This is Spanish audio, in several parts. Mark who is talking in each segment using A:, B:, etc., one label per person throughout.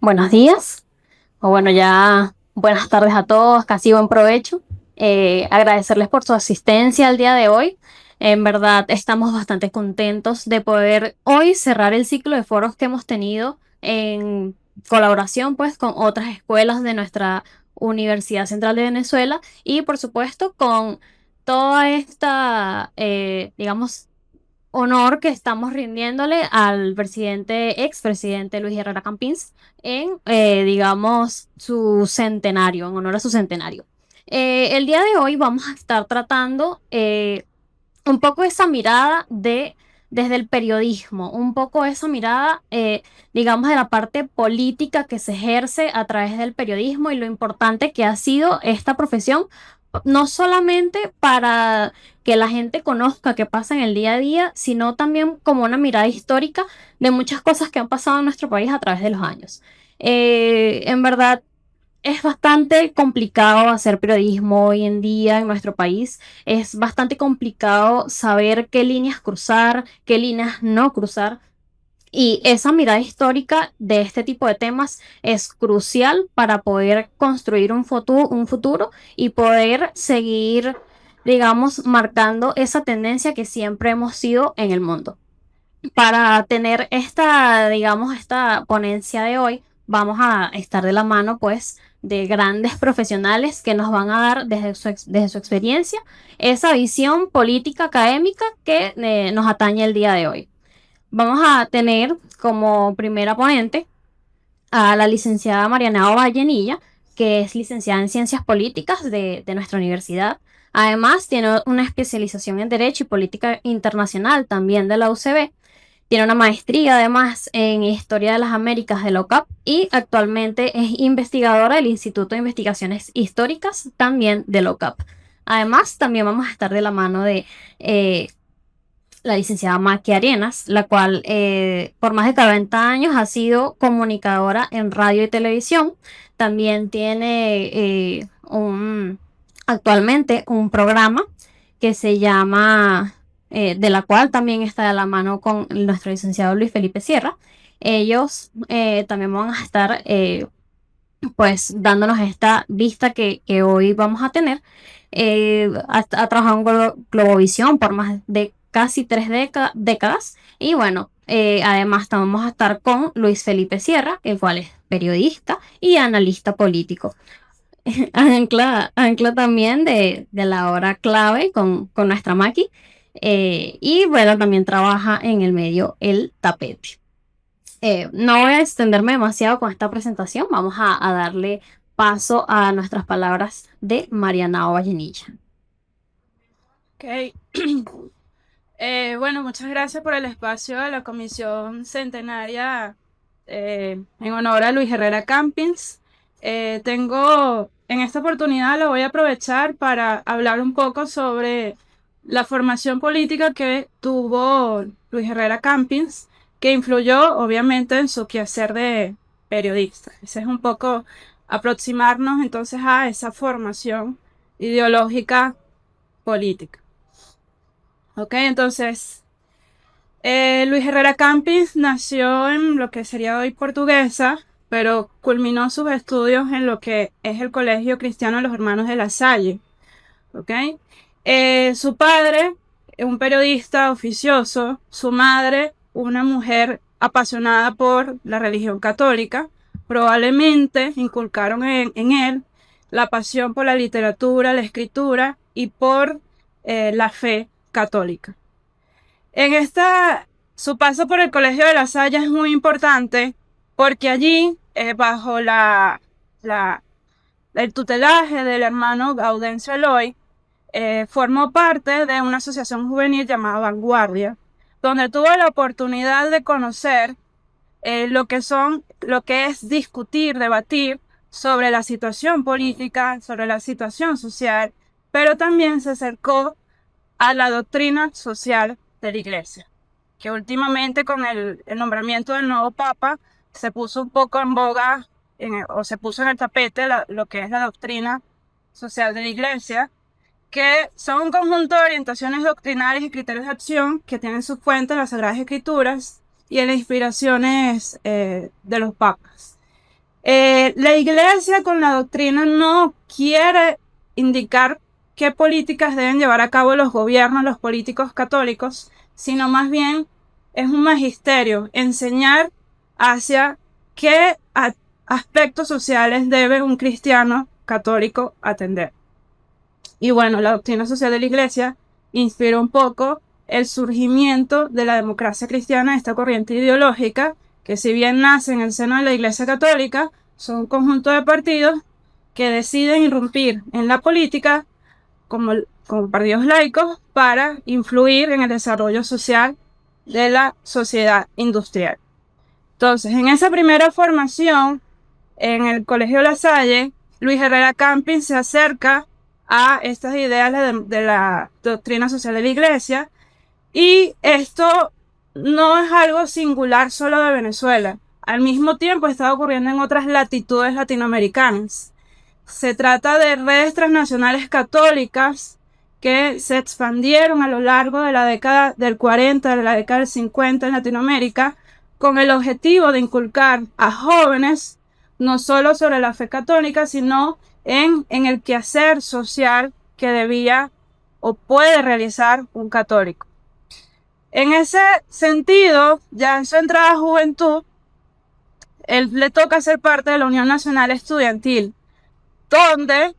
A: Buenos días, o bueno, ya buenas tardes a todos, casi buen provecho. Agradecerles por su asistencia al día de hoy. En verdad, estamos bastante contentos de poder hoy cerrar el ciclo de foros que hemos tenido en colaboración pues con otras escuelas de nuestra Universidad Central de Venezuela y por supuesto con toda esta, digamos, honor que estamos rindiéndole al expresidente Luis Herrera Campins en, digamos, su centenario, en honor a su centenario. El día de hoy vamos a estar tratando un poco esa mirada desde el periodismo, un poco esa mirada, digamos, de la parte política que se ejerce a través del periodismo y lo importante que ha sido esta profesión, no solamente para que la gente conozca qué pasa en el día a día, sino también como una mirada histórica de muchas cosas que han pasado en nuestro país a través de los años. En verdad, es bastante complicado hacer periodismo hoy en día en nuestro país. Es bastante complicado saber qué líneas cruzar, qué líneas no cruzar. Y esa mirada histórica de este tipo de temas es crucial para poder construir un futuro y poder seguir, digamos, marcando esa tendencia que siempre hemos sido en el mundo. Para tener esta, digamos, esta ponencia de hoy, vamos a estar de la mano, pues, de grandes profesionales que nos van a dar desde su experiencia esa visión política académica que nos atañe el día de hoy. Vamos a tener como primera ponente a la licenciada Mariana Vallenilla, que es licenciada en Ciencias Políticas de nuestra universidad. Además, tiene una especialización en Derecho y Política Internacional también de la UCB. Tiene una maestría además en Historia de las Américas de la UCAP y actualmente es investigadora del Instituto de Investigaciones Históricas también de la UCAP. Además, también vamos a estar de la mano de la licenciada Maki Arenas, la cual por más de 40 años ha sido comunicadora en radio y televisión. También tiene actualmente un programa que se llama, de la cual también está de la mano con nuestro licenciado Luis Felipe Sierra. Ellos también van a estar pues dándonos esta vista que hoy vamos a tener. Ha trabajado en Globovisión por más de casi décadas y bueno, además vamos a estar con Luis Felipe Sierra, el cual es periodista y analista político. Ancla también de la hora clave con nuestra Maki. Y bueno, también trabaja en el medio El Tapete. No voy a extenderme demasiado con esta presentación. Vamos a darle paso a nuestras palabras de Mariana Vallenilla.
B: Ok. Bueno, muchas gracias por el espacio de la Comisión Centenaria en honor a Luis Herrera Campins. En esta oportunidad lo voy a aprovechar para hablar un poco sobre la formación política que tuvo Luis Herrera Campins, que influyó obviamente en su quehacer de periodista. Ese es un poco aproximarnos entonces a esa formación ideológica política. Ok, entonces, Luis Herrera Campins nació en lo que sería hoy Portuguesa, pero culminó sus estudios en lo que es el Colegio Cristiano de los Hermanos de la Salle. Ok, su padre, un periodista oficioso, su madre, una mujer apasionada por la religión católica, probablemente inculcaron en él la pasión por la literatura, la escritura y por la fe católica. Su paso por el Colegio de La Salle es muy importante porque allí, bajo la- el tutelaje del hermano Gaudencio Eloy, formó parte de una asociación juvenil llamada Vanguardia, donde tuvo la oportunidad de conocer lo que es discutir, debatir sobre la situación política, sobre la situación social, pero también se acercó a la doctrina social de la Iglesia, que últimamente con el nombramiento del nuevo Papa se puso un poco en boga o se puso en el tapete lo que es la doctrina social de la Iglesia, que son un conjunto de orientaciones doctrinales y criterios de acción que tienen su fuente en las Sagradas Escrituras y en las inspiraciones de los papas. La iglesia con la doctrina no quiere indicar qué políticas deben llevar a cabo los gobiernos, los políticos católicos, sino más bien es un magisterio, enseñar hacia qué aspectos sociales debe un cristiano católico atender. Y bueno, la doctrina social de la iglesia inspira un poco el surgimiento de la democracia cristiana, esta corriente ideológica, que si bien nace en el seno de la iglesia católica, son un conjunto de partidos que deciden irrumpir en la política como partidos laicos para influir en el desarrollo social de la sociedad industrial. Entonces, en esa primera formación, en el Colegio La Salle, Luis Herrera Campins se acerca a estas ideas de la doctrina social de la iglesia, y esto no es algo singular solo de Venezuela. Al mismo tiempo está ocurriendo en otras latitudes latinoamericanas. Se trata de redes transnacionales católicas que se expandieron a lo largo de la década del 40, de la década del 50 en Latinoamérica, con el objetivo de inculcar a jóvenes no solo sobre la fe católica, sino en el quehacer social que debía o puede realizar un católico. En ese sentido, ya en su entrada a juventud, él le toca ser parte de la Unión Nacional Estudiantil, donde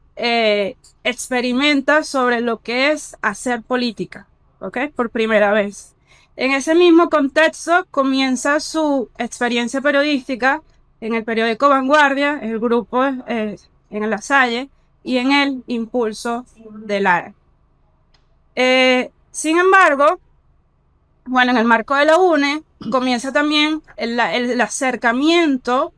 B: experimenta sobre lo que es hacer política, ¿ok? Por primera vez. En ese mismo contexto comienza su experiencia periodística en el periódico Vanguardia, el grupo en La Salle y en el Impulso de Lara. Sin embargo, bueno, en el marco de la UNE comienza también el acercamiento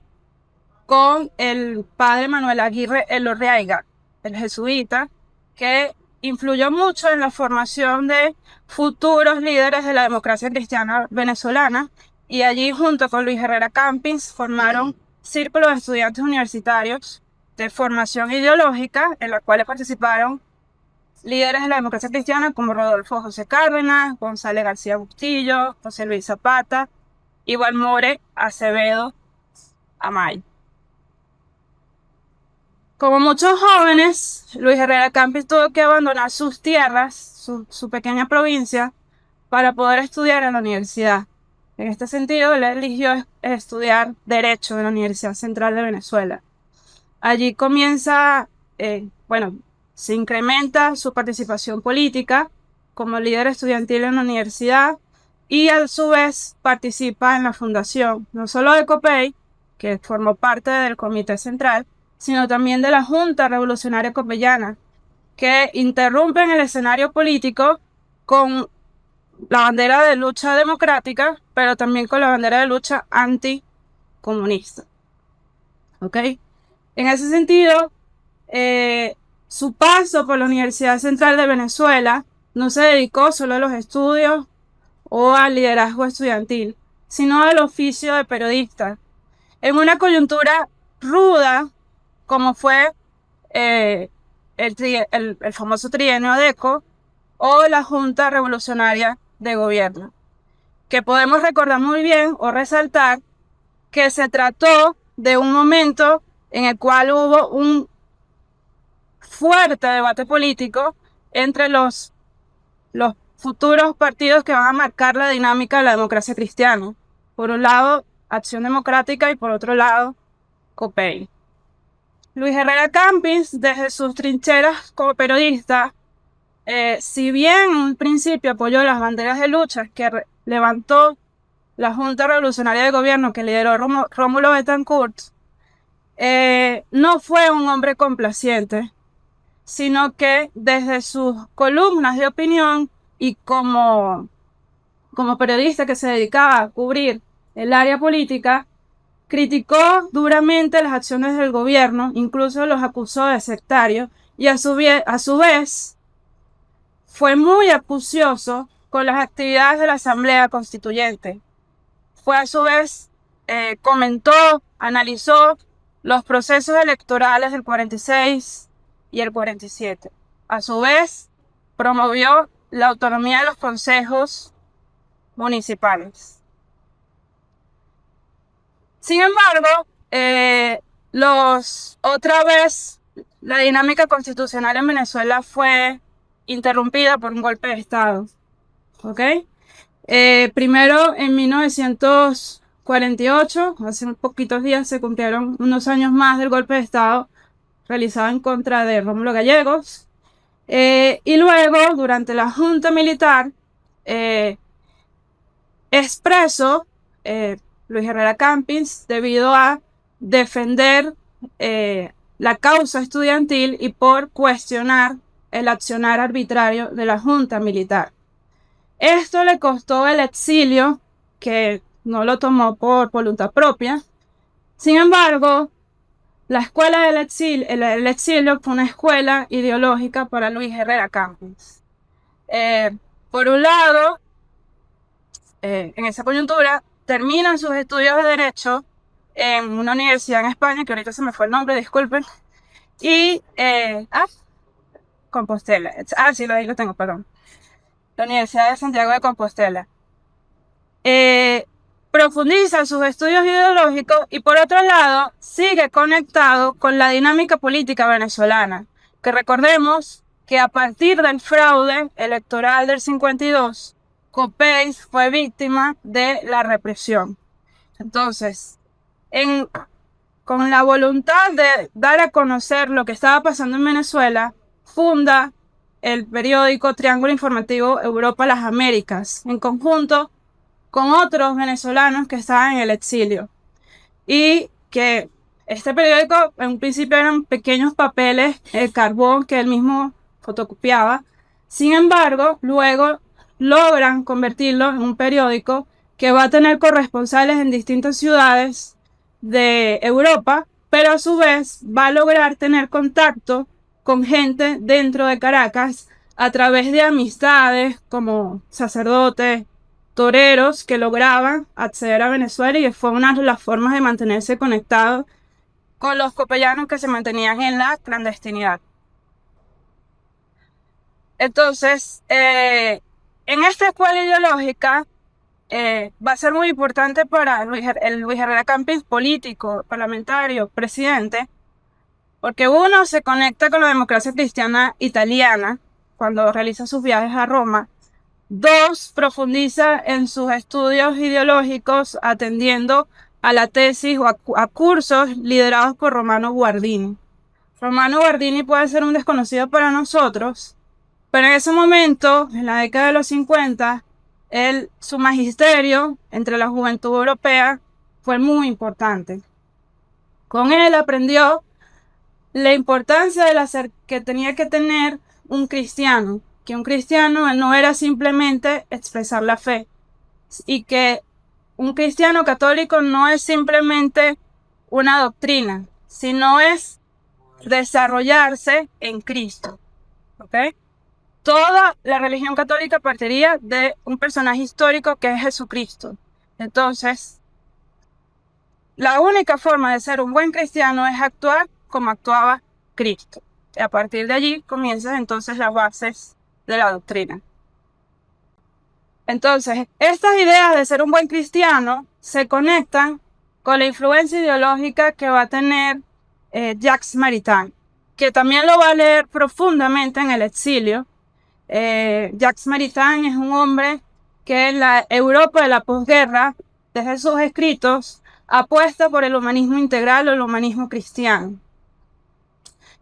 B: con el padre Manuel Aguirre Elorriaiga, el jesuita, que influyó mucho en la formación de futuros líderes de la democracia cristiana venezolana, y allí junto con Luis Herrera Campins formaron círculos de estudiantes universitarios de formación ideológica en los cuales participaron líderes de la democracia cristiana como Rodolfo José Cárdenas, González García Bustillo, José Luis Zapata, Iván More Acevedo Amay. Como muchos jóvenes, Luis Herrera Campins tuvo que abandonar sus tierras, su pequeña provincia, para poder estudiar en la universidad. En este sentido, él eligió estudiar Derecho en la Universidad Central de Venezuela. Allí comienza, se incrementa su participación política como líder estudiantil en la universidad, y a su vez participa en la fundación, no solo de COPEI, que formó parte del Comité Central, sino también de la Junta Revolucionaria Copeyana, que interrumpe en el escenario político con la bandera de lucha democrática, pero también con la bandera de lucha anticomunista. ¿Ok? En ese sentido, su paso por la Universidad Central de Venezuela no se dedicó solo a los estudios o al liderazgo estudiantil, sino al oficio de periodista. En una coyuntura ruda, como fue el famoso trienio ADECO o la Junta Revolucionaria de Gobierno, que podemos recordar muy bien o resaltar que se trató de un momento en el cual hubo un fuerte debate político entre los futuros partidos que van a marcar la dinámica de la democracia cristiana. Por un lado, Acción Democrática, y por otro lado, COPEI. Luis Herrera Campins, desde sus trincheras como periodista, si bien en un principio apoyó las banderas de lucha que levantó la Junta Revolucionaria de Gobierno que lideró Rómulo Betancourt, no fue un hombre complaciente, sino que desde sus columnas de opinión y como periodista que se dedicaba a cubrir el área política, criticó duramente las acciones del gobierno, incluso los acusó de sectarios, y a su vez fue muy acucioso con las actividades de la Asamblea Constituyente. Fue a su vez, comentó, analizó los procesos electorales del 46 y el 47. A su vez, promovió la autonomía de los consejos municipales. Sin embargo, Otra vez, la dinámica constitucional en Venezuela fue interrumpida por un golpe de Estado. ¿Ok? Primero, en 1948, hace unos poquitos días, se cumplieron unos años más del golpe de Estado realizado en contra de Rómulo Gallegos. Y luego, durante la Junta Militar, expreso Luis Herrera Campins debido a defender la causa estudiantil y por cuestionar el accionar arbitrario de la Junta Militar. Esto le costó el exilio, que no lo tomó por voluntad propia. Sin embargo, la escuela del exilio, el exilio fue una escuela ideológica para Luis Herrera Campins. Por un lado, en esa coyuntura, terminan sus estudios de Derecho en una universidad en España, que ahorita se me fue el nombre, disculpen, y Compostela. Sí, ahí lo tengo, perdón. La Universidad de Santiago de Compostela. Profundiza sus estudios ideológicos y por otro lado sigue conectado con la dinámica política venezolana, que recordemos que a partir del fraude electoral del 52, Copey fue víctima de la represión. Entonces, con la voluntad de dar a conocer lo que estaba pasando en Venezuela, funda el periódico Triángulo Informativo Europa-Las Américas, en conjunto con otros venezolanos que estaban en el exilio. Y que este periódico en un principio eran pequeños papeles de carbón que él mismo fotocopiaba. Sin embargo, luego logran convertirlo en un periódico que va a tener corresponsales en distintas ciudades de Europa, pero a su vez va a lograr tener contacto con gente dentro de Caracas a través de amistades como sacerdotes, toreros que lograban acceder a Venezuela, y fue una de las formas de mantenerse conectado con los copellanos que se mantenían en la clandestinidad. Entonces, en esta escuela ideológica va a ser muy importante para el Luis Herrera Campins político, parlamentario, presidente, porque uno se conecta con la democracia cristiana italiana cuando realiza sus viajes a Roma. Dos, profundiza en sus estudios ideológicos atendiendo a la tesis o a cursos liderados por Romano Guardini. Romano Guardini puede ser un desconocido para nosotros, pero en ese momento, en la década de los 50, su magisterio entre la juventud europea fue muy importante. Con él aprendió la importancia que tenía que tener un cristiano, que un cristiano no era simplemente expresar la fe, y que un cristiano católico no es simplemente una doctrina, sino es desarrollarse en Cristo. ¿Ok? Toda la religión católica partiría de un personaje histórico que es Jesucristo. Entonces, la única forma de ser un buen cristiano es actuar como actuaba Cristo. Y a partir de allí comienzan entonces las bases de la doctrina. Entonces, estas ideas de ser un buen cristiano se conectan con la influencia ideológica que va a tener Jacques Maritain, que también lo va a leer profundamente en el exilio. Jacques Maritain es un hombre que en la Europa de la posguerra, desde sus escritos, apuesta por el humanismo integral o el humanismo cristiano,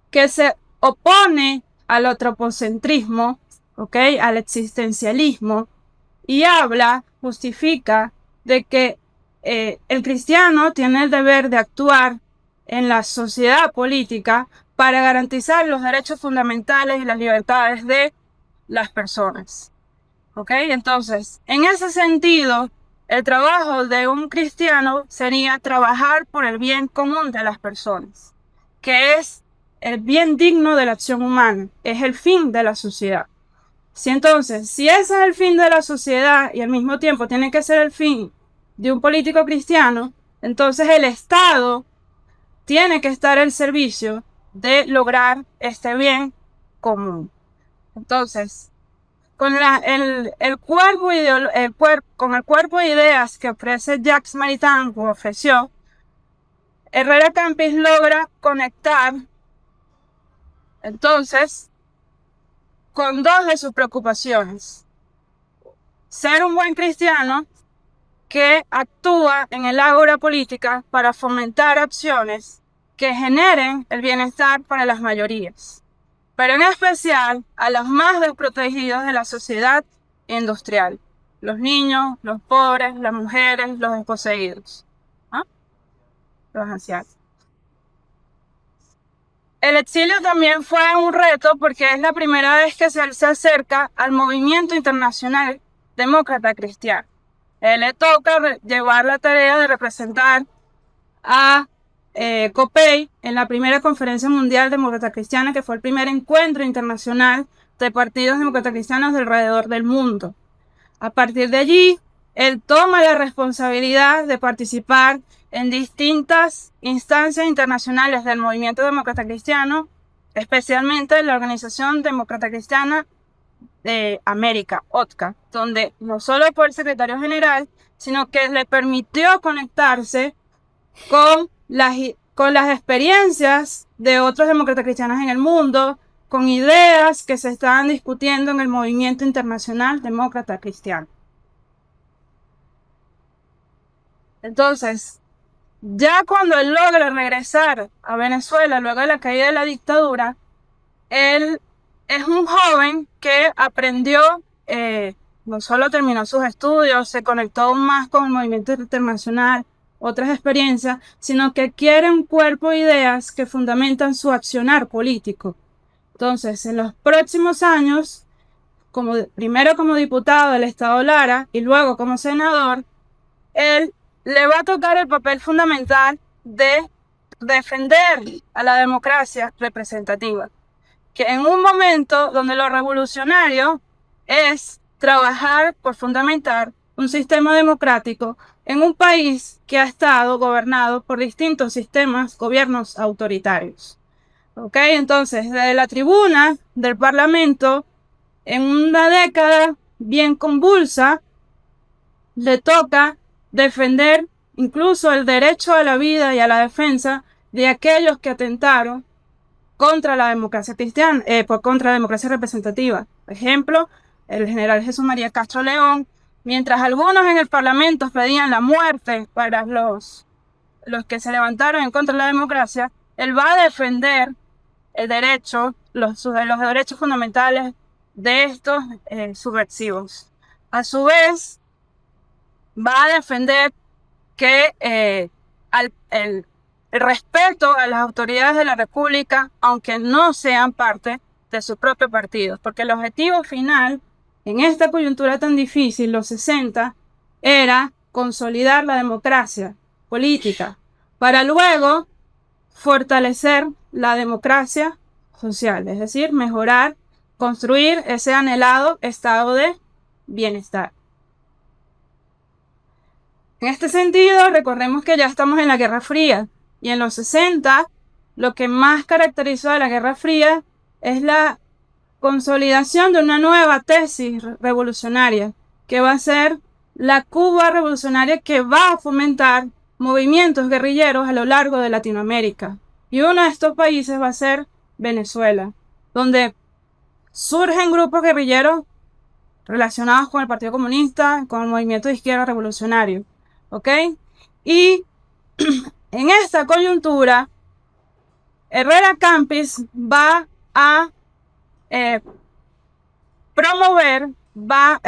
B: que se opone al antropocentrismo, ¿okay?, al existencialismo, y justifica de que el cristiano tiene el deber de actuar en la sociedad política para garantizar los derechos fundamentales y las libertades de las personas. ¿Ok? Entonces, en ese sentido, el trabajo de un cristiano sería trabajar por el bien común de las personas, que es el bien digno de la acción humana, es el fin de la sociedad. Si ese es el fin de la sociedad y al mismo tiempo tiene que ser el fin de un político cristiano, entonces el Estado tiene que estar al servicio de lograr este bien común. Entonces, con el cuerpo de ideas que ofrece Jacques Maritain, o ofreció, Herrera Campins logra conectar entonces con dos de sus preocupaciones: ser un buen cristiano que actúa en el ágora política para fomentar acciones que generen el bienestar para las mayorías, pero en especial a los más desprotegidos de la sociedad industrial: los niños, los pobres, las mujeres, los desposeídos, ¿ah? Los ancianos. El exilio también fue un reto porque es la primera vez que se acerca al movimiento internacional demócrata cristiano. Él le toca llevar la tarea de representar a COPEI en la primera conferencia mundial demócrata cristiana, que fue el primer encuentro internacional de partidos demócratas cristianos alrededor del mundo. A partir de allí, él toma la responsabilidad de participar en distintas instancias internacionales del movimiento demócrata cristiano, especialmente la Organización Demócrata Cristiana de América, ODCA, donde no solo fue el secretario general, sino que le permitió conectarse con las experiencias de otros demócratas cristianos en el mundo, con ideas que se estaban discutiendo en el movimiento internacional demócrata cristiano. Entonces, ya cuando él logra regresar a Venezuela luego de la caída de la dictadura, él es un joven que aprendió, no solo terminó sus estudios, se conectó aún más con el movimiento internacional, otras experiencias, sino que quiere un cuerpo de ideas que fundamentan su accionar político. Entonces, en los próximos años, primero como diputado del Estado Lara y luego como senador, él le va a tocar el papel fundamental de defender a la democracia representativa, que en un momento donde lo revolucionario es trabajar por fundamentar un sistema democrático en un país que ha estado gobernado por distintos gobiernos autoritarios. ¿Ok? Entonces, desde la tribuna del Parlamento, en una década bien convulsa, le toca defender incluso el derecho a la vida y a la defensa de aquellos que atentaron contra la democracia cristiana, contra la democracia representativa. Por ejemplo, el general Jesús María Castro León, mientras algunos en el Parlamento pedían la muerte para los que se levantaron en contra de la democracia, él va a defender el derecho, los derechos fundamentales de estos subversivos. A su vez, va a defender que el respeto a las autoridades de la República, aunque no sean parte de su propio partido, porque el objetivo final en esta coyuntura tan difícil, los 60, era consolidar la democracia política para luego fortalecer la democracia social, es decir, mejorar, construir ese anhelado estado de bienestar. En este sentido, recordemos que ya estamos en la Guerra Fría y en los 60 lo que más caracterizó a la Guerra Fría es la consolidación de una nueva tesis revolucionaria que va a ser la Cuba revolucionaria, que va a fomentar movimientos guerrilleros a lo largo de Latinoamérica. Y uno de estos países va a ser Venezuela, donde surgen grupos guerrilleros relacionados con el Partido Comunista, con el movimiento de izquierda revolucionario. ¿Ok? Y en esta coyuntura, Herrera Campins va a va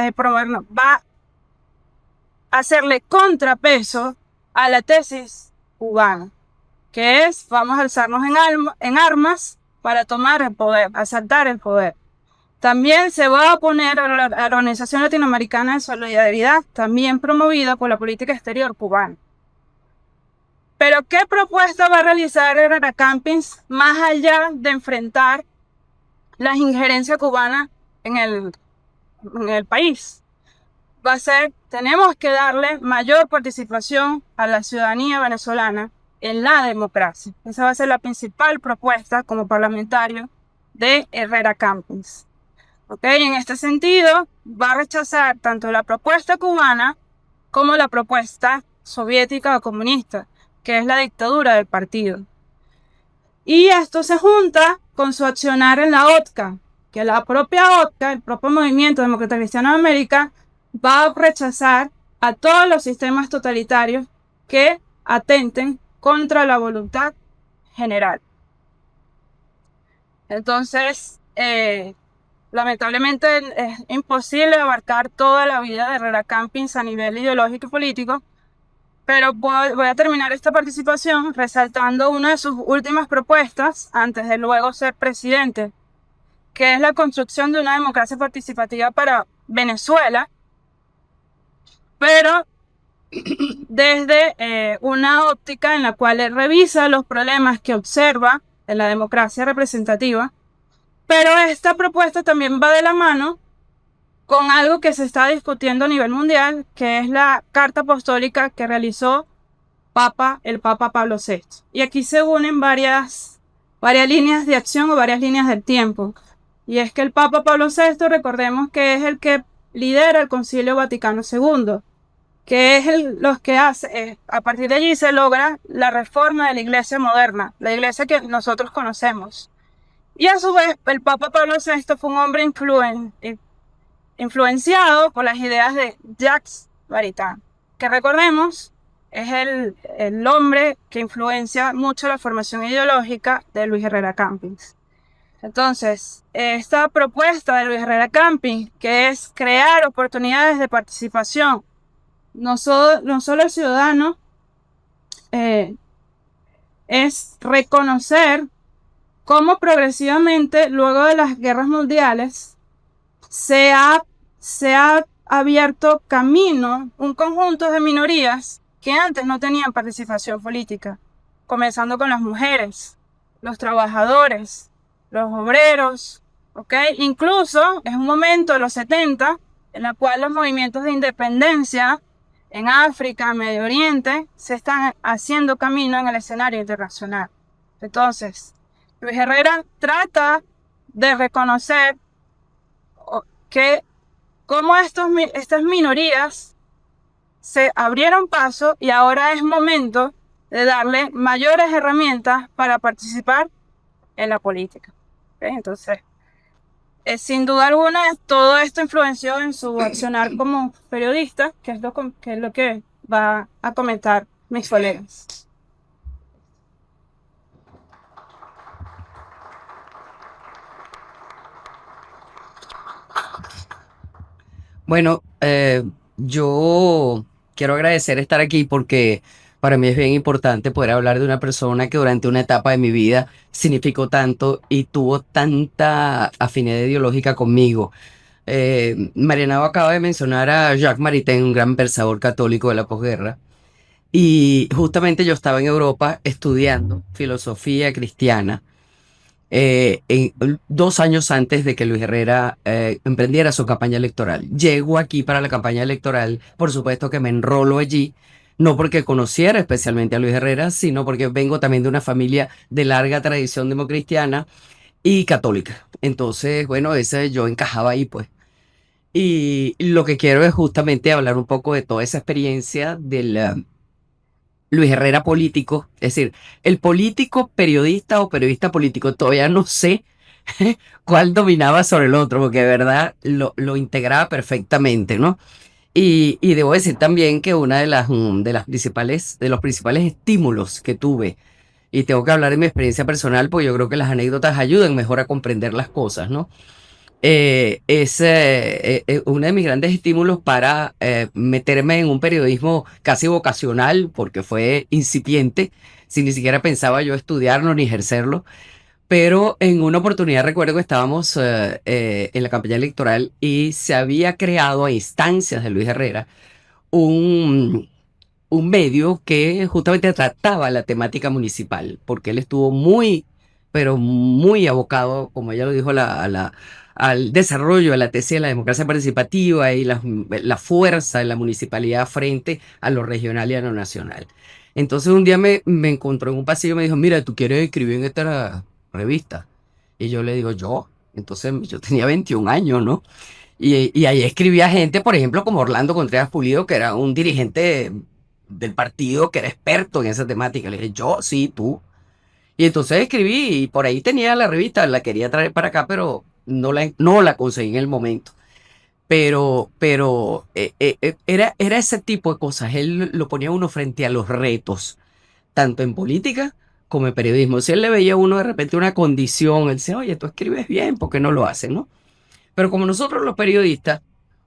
B: a hacerle contrapeso a la tesis cubana, que es: vamos a alzarnos en armas para tomar el poder, asaltar el poder. También se va a oponer a la Organización Latinoamericana de Solidaridad, también promovida por la política exterior cubana. Pero ¿qué propuesta va a realizar Herrera Campins más allá de enfrentar las injerencias cubanas en el país? Va a ser: tenemos que darle mayor participación a la ciudadanía venezolana en la democracia. Esa va a ser la principal propuesta como parlamentario de Herrera Campins. ¿Ok? En este sentido, va a rechazar tanto la propuesta cubana como la propuesta soviética o comunista, que es la dictadura del partido. Y esto se junta con su accionar en la OTCA, que la propia OTCA, el propio Movimiento Demócrata Cristiano de América, va a rechazar a todos los sistemas totalitarios que atenten contra la voluntad general. Entonces, lamentablemente es imposible abarcar toda la vida de Herrera Campins a nivel ideológico y político, pero voy a terminar esta participación resaltando una de sus últimas propuestas antes de luego ser presidente, que es la construcción de una democracia participativa para Venezuela, pero desde una óptica en la cual él revisa los problemas que observa en la democracia representativa, pero esta propuesta también va de la mano con algo que se está discutiendo a nivel mundial, que es la carta apostólica que realizó el Papa Pablo VI. Y aquí se unen varias líneas de acción o varias líneas del tiempo. Y es que el Papa Pablo VI, recordemos que es el que lidera el Concilio Vaticano II, que es los que hace, a partir de allí se logra la reforma de la iglesia moderna, la iglesia que nosotros conocemos. Y a su vez, el Papa Pablo VI fue un hombre influenciado por las ideas de Jacques Maritain, que recordemos es el hombre que influencia mucho la formación ideológica de Luis Herrera Campins. Entonces, esta propuesta de Luis Herrera Campins, que es crear oportunidades de participación, no solo el ciudadano, es reconocer cómo progresivamente, luego de las guerras mundiales, se ha abierto camino, un conjunto de minorías que antes no tenían participación política, comenzando con las mujeres, los trabajadores, los obreros, ¿ok? Incluso es un momento de los 70 en el cual los movimientos de independencia en África, Medio Oriente, se están haciendo camino en el escenario internacional. Entonces, Luis Herrera trata de reconocer que cómo estas minorías se abrieron paso y ahora es momento de darle mayores herramientas para participar en la política. ¿Okay? Entonces, sin duda alguna, todo esto influenció en su accionar como periodista, que es lo que va a comentar mis colegas.
C: Bueno, yo quiero agradecer estar aquí porque para mí es bien importante poder hablar de una persona que durante una etapa de mi vida significó tanto y tuvo tanta afinidad ideológica conmigo. Marianao acaba de mencionar a Jacques Maritain, un gran pensador católico de la posguerra. Y justamente yo estaba en Europa estudiando filosofía cristiana 2 años antes de que Luis Herrera emprendiera su campaña electoral. Llego aquí para la campaña electoral, por supuesto que me enrolo allí, no porque conociera especialmente a Luis Herrera, sino porque vengo también de una familia de larga tradición democristiana y católica. Entonces, bueno, yo encajaba ahí, pues. Y lo que quiero es justamente hablar un poco de toda esa experiencia del Luis Herrera político, es decir, el político periodista o periodista político, todavía no sé cuál dominaba sobre el otro, porque de verdad lo integraba perfectamente, ¿no? Y debo decir también que una de los principales estímulos que tuve, y tengo que hablar de mi experiencia personal, porque yo creo que las anécdotas ayudan mejor a comprender las cosas, ¿no? Es uno de mis grandes estímulos para meterme en un periodismo casi vocacional, porque fue incipiente, si ni siquiera pensaba yo estudiarlo ni ejercerlo. Pero en una oportunidad recuerdo que estábamos en la campaña electoral y se había creado a instancias de Luis Herrera un, un medio que justamente trataba la temática municipal, porque él estuvo muy, pero muy abocado, como ella lo dijo, al desarrollo de la tesis de la democracia participativa y la fuerza de la municipalidad frente a lo regional y a lo nacional. Entonces un día me encontró en un pasillo y me dijo, mira, ¿tú quieres escribir en esta revista? Y yo le digo, yo. Entonces yo tenía 21 años, ¿no? Y ahí escribía gente, por ejemplo, como Orlando Contreras Pulido, que era un dirigente del partido que era experto en esa temática. Le dije, yo, sí, tú. Y entonces escribí y por ahí tenía la revista, la quería traer para acá, pero no la conseguí en el momento. Era ese tipo de cosas. Él lo ponía a uno frente a los retos, tanto en política como en periodismo. Si él le veía a uno de repente una condición, él decía, oye, tú escribes bien, ¿por qué no lo haces, no? Pero como nosotros los periodistas,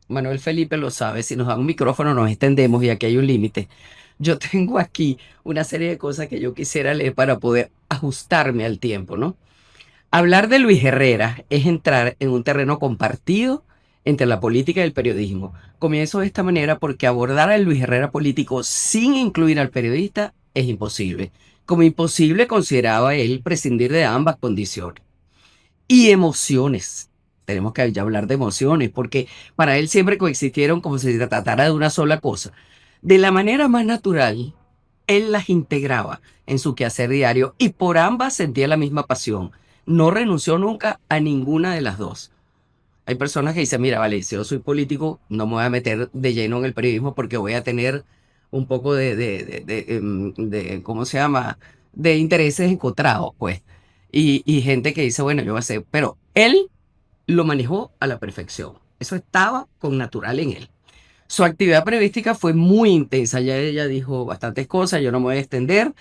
C: Manuel Felipe lo sabe, si nos dan un micrófono nos extendemos y aquí hay un límite. Yo tengo aquí una serie de cosas que yo quisiera leer para poder ajustarme al tiempo, ¿no? Hablar de Luis Herrera es entrar en un terreno compartido entre la política y el periodismo. Comienzo de esta manera porque abordar al Luis Herrera político sin incluir al periodista es imposible. Como imposible consideraba él prescindir de ambas condiciones. Y emociones. Tenemos que ya hablar de emociones porque para él siempre coexistieron como si se tratara de una sola cosa. De la manera más natural, él las integraba en su quehacer diario y por ambas sentía la misma pasión. No renunció nunca a ninguna de las dos. Hay personas que dicen, mira, vale, si yo soy político, no me voy a meter de lleno en el periodismo porque voy a tener un poco ¿cómo se llama? De intereses encontrados, pues. Y gente que dice, bueno, yo voy a hacer, pero él lo manejó a la perfección. Eso estaba con natural en él. Su actividad periodística fue muy intensa. Ya ella dijo bastantes cosas, yo no me voy a extender.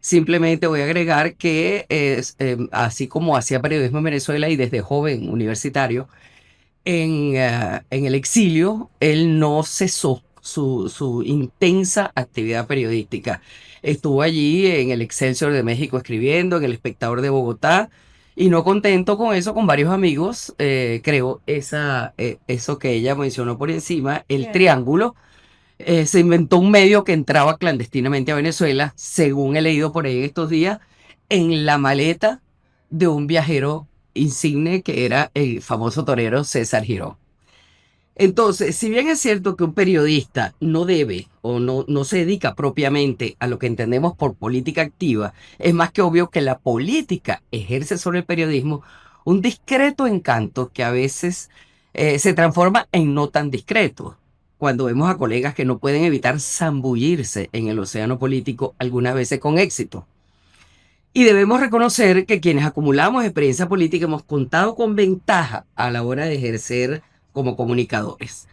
C: Simplemente voy a agregar que así como hacía periodismo en Venezuela y desde joven universitario, en el exilio, él no cesó su intensa actividad periodística. Estuvo allí en el Excelsior de México escribiendo, en el Espectador de Bogotá, y no contento con eso, con varios amigos, creó eso que ella mencionó por encima, el
B: Bien.
C: Triángulo. Se inventó un medio que entraba clandestinamente a Venezuela, según he leído por ahí en estos días, en la maleta de un viajero insigne que era el famoso torero César Girón. Entonces, si bien es cierto que un periodista no debe o no se dedica propiamente a lo que entendemos por política activa, es más que obvio que la política ejerce sobre el periodismo un discreto encanto que a veces se transforma en no tan discreto. Cuando vemos a colegas que no pueden evitar zambullirse en el océano político, algunas veces con éxito. Y debemos reconocer que quienes acumulamos experiencia política hemos contado con ventaja a la hora de ejercer como comunicadores.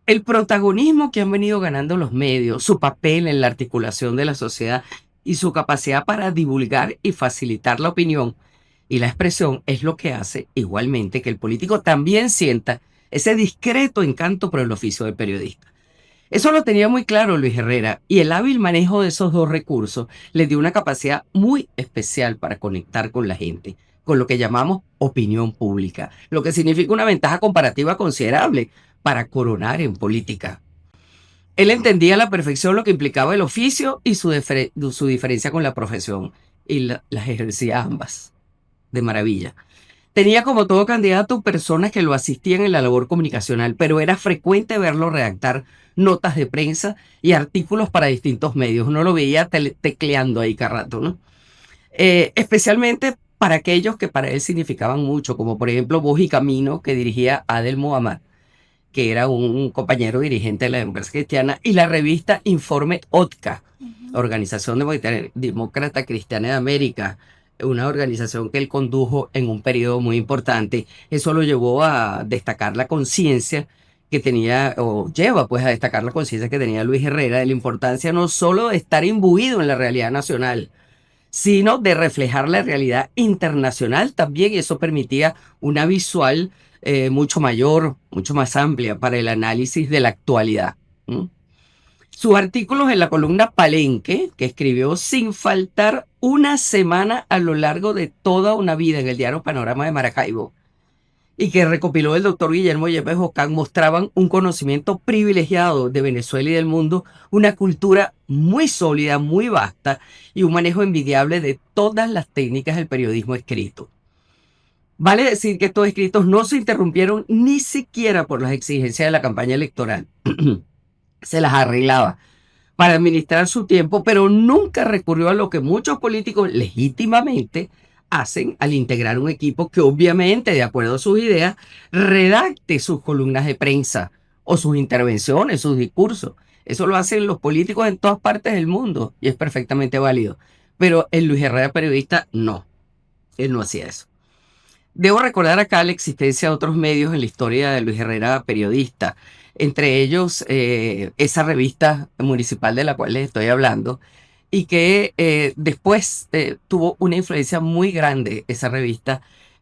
C: El protagonismo que han venido ganando los medios, su papel en la articulación de la sociedad y su capacidad para divulgar y facilitar la opinión y la expresión es lo que hace igualmente que el político también sienta ese discreto encanto por el oficio de periodista. Eso lo tenía muy claro Luis Herrera y el hábil manejo de esos dos recursos le dio una capacidad muy especial para conectar con la gente, con lo que llamamos opinión pública, lo que significa una ventaja comparativa considerable para coronar en política. Él entendía a la perfección lo que implicaba el oficio y su diferencia con la profesión y las ejercía ambas de maravilla. Tenía como todo candidato personas que lo asistían en la labor comunicacional, pero era frecuente verlo redactar notas de prensa y artículos para distintos medios. Uno lo veía tecleando ahí cada rato, ¿no? Especialmente para aquellos que para él significaban mucho, como por ejemplo Voz y Camino, que dirigía Adel Mohamed, que era un compañero dirigente de la democracia cristiana, y la revista Informe OTCA, Organización Demócrata Cristiana de América, una organización que él condujo en un periodo muy importante. Eso lo llevó a destacar la conciencia que tenía, o lleva pues a destacar la conciencia que tenía Luis Herrera de la importancia no solo de estar imbuido en la realidad nacional, sino de reflejar la realidad internacional también, y eso permitía una visual mucho mayor, mucho más amplia para el análisis de la actualidad. ¿Mm? Sus artículos en la columna Palenque, que escribió sin faltar una semana a lo largo de toda una vida en el diario Panorama de Maracaibo, y que recopiló el doctor Guillermo Yepes Jocán, mostraban un conocimiento privilegiado de Venezuela y del mundo, una cultura muy sólida, muy vasta y un manejo envidiable de todas las técnicas del periodismo escrito. Vale decir que estos escritos no se interrumpieron ni siquiera por las exigencias de la campaña electoral. Se las arreglaba para administrar su tiempo, pero nunca recurrió a lo que muchos políticos legítimamente hacen al integrar un equipo que obviamente, de acuerdo a sus ideas, redacte sus columnas de prensa o sus intervenciones, sus discursos. Eso lo hacen los políticos en todas partes del mundo y es perfectamente válido. Pero el Luis Herrera periodista, no, él no hacía eso. Debo recordar acá la existencia de otros medios en la historia de Luis Herrera periodista, entre ellos esa revista municipal de la cual les estoy hablando, y que después tuvo una influencia muy grande esa revista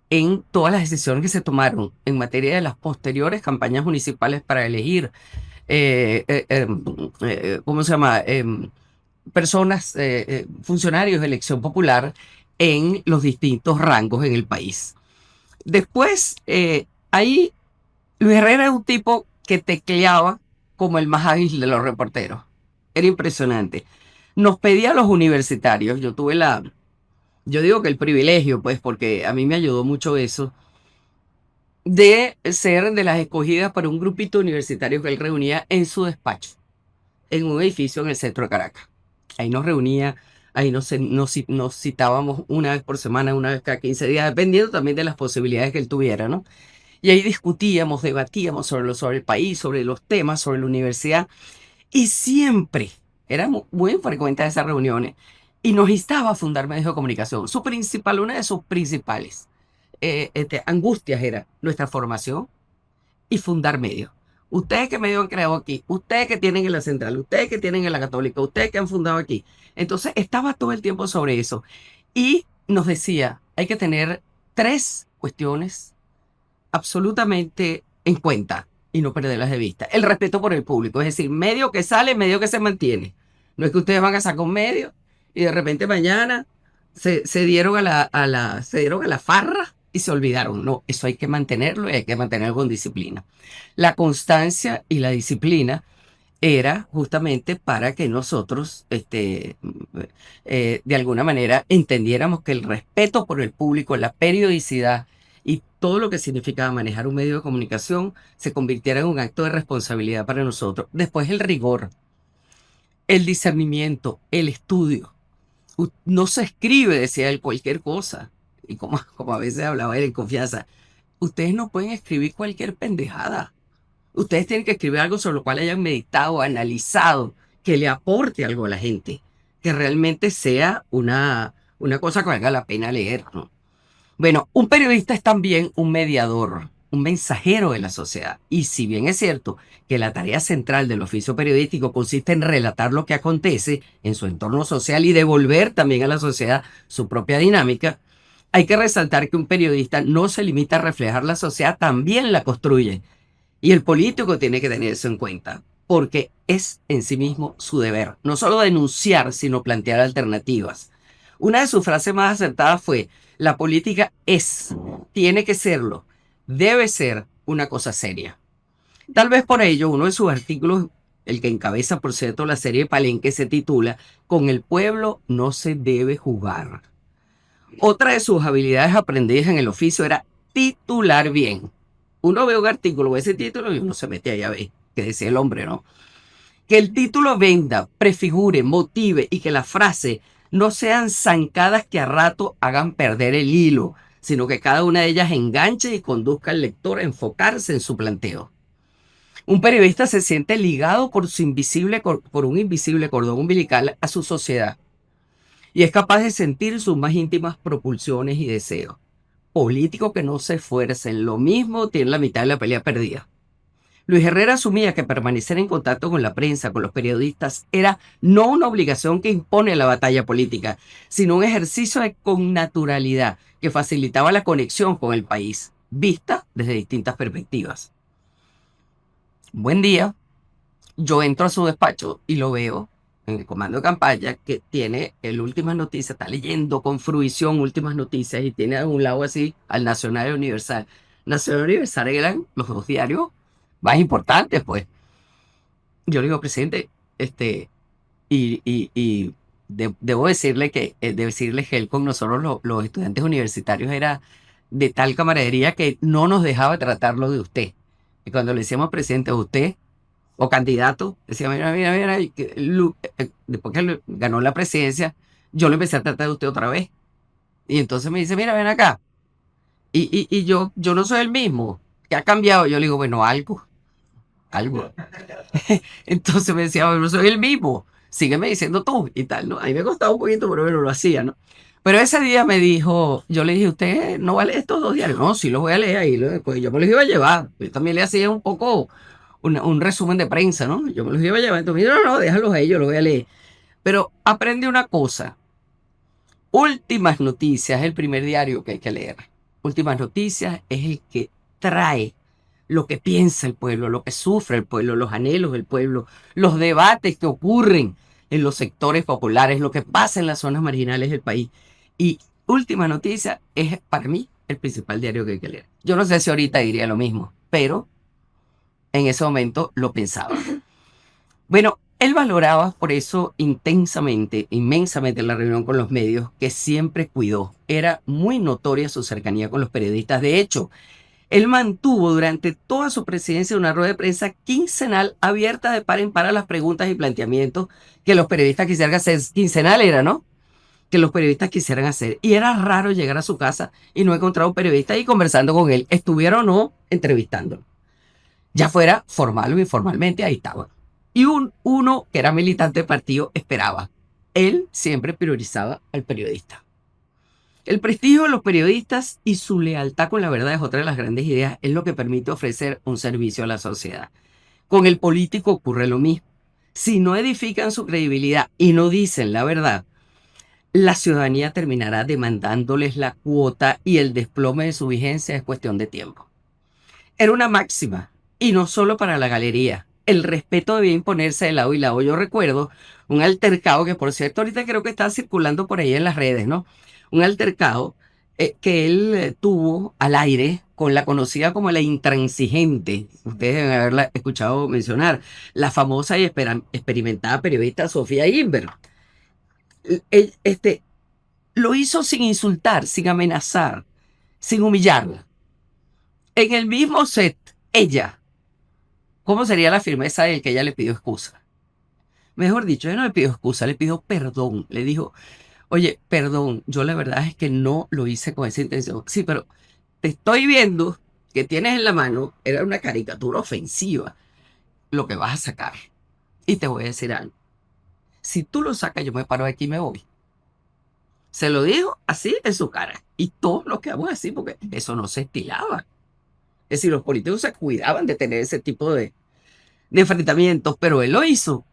C: en todas las decisiones que se tomaron en materia de las posteriores campañas municipales para elegir, ¿cómo se llama? Personas, funcionarios de elección popular en los distintos rangos en el país. Después, ahí Luis Herrera era un tipo que tecleaba como el más ágil de los reporteros. Era impresionante. Nos pedía a los universitarios, yo digo que el privilegio, pues, porque a mí me ayudó mucho eso, de ser de las escogidas para un grupito universitario que él reunía en su despacho, en un edificio en el centro de Caracas. Ahí nos reunía, ahí nos citábamos una vez por semana, una vez cada 15 días, dependiendo también de las posibilidades que él tuviera, ¿no? Y ahí discutíamos, debatíamos sobre el país, sobre los temas, sobre la universidad. Y siempre, eran muy frecuentes esas reuniones, y nos instaba a fundar medios de comunicación. Una de sus principales angustias era nuestra formación y fundar medios. Ustedes que medio han creado aquí, ustedes que tienen en la Central, ustedes que tienen en la Católica, ustedes que han fundado aquí. Entonces estaba todo el tiempo sobre eso. Y nos decía, hay que tener 3 cuestiones absolutamente en cuenta y no perderlas de vista. El respeto por el público, es decir, medio que sale, medio que se mantiene. No es que ustedes van a sacar un medio y de repente mañana se dieron se dieron a la farra y se olvidaron. No, eso hay que mantenerlo y hay que mantenerlo con disciplina. La constancia y la disciplina era justamente para que nosotros, de alguna manera, entendiéramos que el respeto por el público, la periodicidad y todo lo que significaba manejar un medio de comunicación se convirtiera en un acto de responsabilidad para nosotros. Después el rigor, el discernimiento, el estudio. No se escribe, decía él, cualquier cosa. Y como a veces hablaba él en confianza, ustedes no pueden escribir cualquier pendejada. Ustedes tienen que escribir algo sobre lo cual hayan meditado, analizado, que le aporte algo a la gente, que realmente sea una cosa que valga la pena leer, ¿no? Bueno, un periodista es también un mediador, un mensajero de la sociedad. Y si bien es cierto que la tarea central del oficio periodístico consiste en relatar lo que acontece en su entorno social y devolver también a la sociedad su propia dinámica, hay que resaltar que un periodista no se limita a reflejar la sociedad, también la construye. Y el político tiene que tener eso en cuenta, porque es en sí mismo su deber, no solo denunciar, sino plantear alternativas. Una de sus frases más acertadas fue, la política tiene que serlo, debe ser una cosa seria. Tal vez por ello, uno de sus artículos, el que encabeza, por cierto, la serie Palenque, se titula Con el pueblo no se debe jugar. Otra de sus habilidades aprendidas en el oficio era titular bien. Uno ve un artículo, ve ese título y uno se mete allá a ver qué decía el hombre, ¿no? Que el título venda, prefigure, motive y que la frase no sean zancadas que a rato hagan perder el hilo, sino que cada una de ellas enganche y conduzca al lector a enfocarse en su planteo. Un periodista se siente ligado por un invisible cordón umbilical a su sociedad y es capaz de sentir sus más íntimas propulsiones y deseos. Políticos que no se esfuercen, lo mismo tienen la mitad de la pelea perdida. Luis Herrera asumía que permanecer en contacto con la prensa, con los periodistas, era no una obligación que impone la batalla política, sino un ejercicio de connaturalidad que facilitaba la conexión con el país, vista desde distintas perspectivas. Un buen día, yo entro a su despacho y lo veo en el comando de campaña que tiene el Últimas Noticias, está leyendo con fruición Últimas Noticias y tiene a un lado así al Nacional y Universal. Nacional y Universal eran los 2 diarios más importantes, pues. Yo le digo, presidente, debo decirle decirle que él con nosotros los estudiantes universitarios era de tal camaradería que no nos dejaba tratarlo de usted. Y cuando le decíamos presidente, usted o candidato, decía, mira, y después que él ganó la presidencia, yo lo empecé a tratar de usted otra vez. Y entonces me dice, mira, ven acá. Y yo no soy el mismo. ¿Qué ha cambiado? Yo le digo, bueno, algo. algo. Entonces me decía, bueno, soy el mismo, sígueme diciendo tú y tal, ¿no? A mí me costaba un poquito, pero bueno, lo hacía, ¿no? Pero ese día me dijo, yo le dije, ¿usted no va a leer estos 2 diarios? No, sí los voy a leer ahí, pues yo me los iba a llevar. Yo también le hacía un poco un resumen de prensa, ¿no? Yo me los iba a llevar. Entonces, no, no, déjalos ahí, yo los voy a leer. Pero aprende una cosa. Últimas Noticias es el primer diario que hay que leer. Últimas Noticias es el que trae lo que piensa el pueblo, lo que sufre el pueblo, los anhelos del pueblo, los debates que ocurren en los sectores populares, lo que pasa en las zonas marginales del país. Y Última Noticia es para mí el principal diario que hay que leer. Yo no sé si ahorita diría lo mismo, pero en ese momento lo pensaba. Bueno, él valoraba por eso intensamente, inmensamente en la reunión con los medios, que siempre cuidó. Era muy notoria su cercanía con los periodistas. De hecho, él mantuvo durante toda su presidencia una rueda de prensa quincenal abierta de par en par a las preguntas y planteamientos que los periodistas quisieran hacer. Quincenal era, ¿no? Que los periodistas quisieran hacer. Y era raro llegar a su casa y no encontrar un periodista ahí conversando con él, estuviera o no entrevistándolo. Ya fuera formal o informalmente, ahí estaba. Y uno que era militante del partido esperaba. Él siempre priorizaba al periodista. El prestigio de los periodistas y su lealtad con la verdad es otra de las grandes ideas, es lo que permite ofrecer un servicio a la sociedad. Con el político ocurre lo mismo. Si no edifican su credibilidad y no dicen la verdad, la ciudadanía terminará demandándoles la cuota y el desplome de su vigencia es cuestión de tiempo. Era una máxima, y no solo para la galería. El respeto debía imponerse de lado y lado. Yo recuerdo un altercado que, por cierto, ahorita creo que está circulando por ahí en las redes, ¿no? Un altercado que él tuvo al aire con la conocida como la intransigente, ustedes deben haberla escuchado mencionar, la famosa y experimentada periodista Sofía Inver. Este, lo hizo sin insultar, sin amenazar, sin humillarla. En el mismo set, ella, ¿cómo sería la firmeza del que ella le pidió excusa? Mejor dicho, ella no le pidió excusa, le pidió perdón. Le dijo, oye, perdón, yo la verdad es que no lo hice con esa intención. Sí, pero te estoy viendo que tienes en la mano, era una caricatura ofensiva, lo que vas a sacar. Y te voy a decir algo. Si tú lo sacas, yo me paro aquí y me voy. Se lo dijo así en su cara. Y todos lo quedamos así porque eso no se estilaba. Es decir, los políticos se cuidaban de tener ese tipo de enfrentamientos, pero él lo hizo.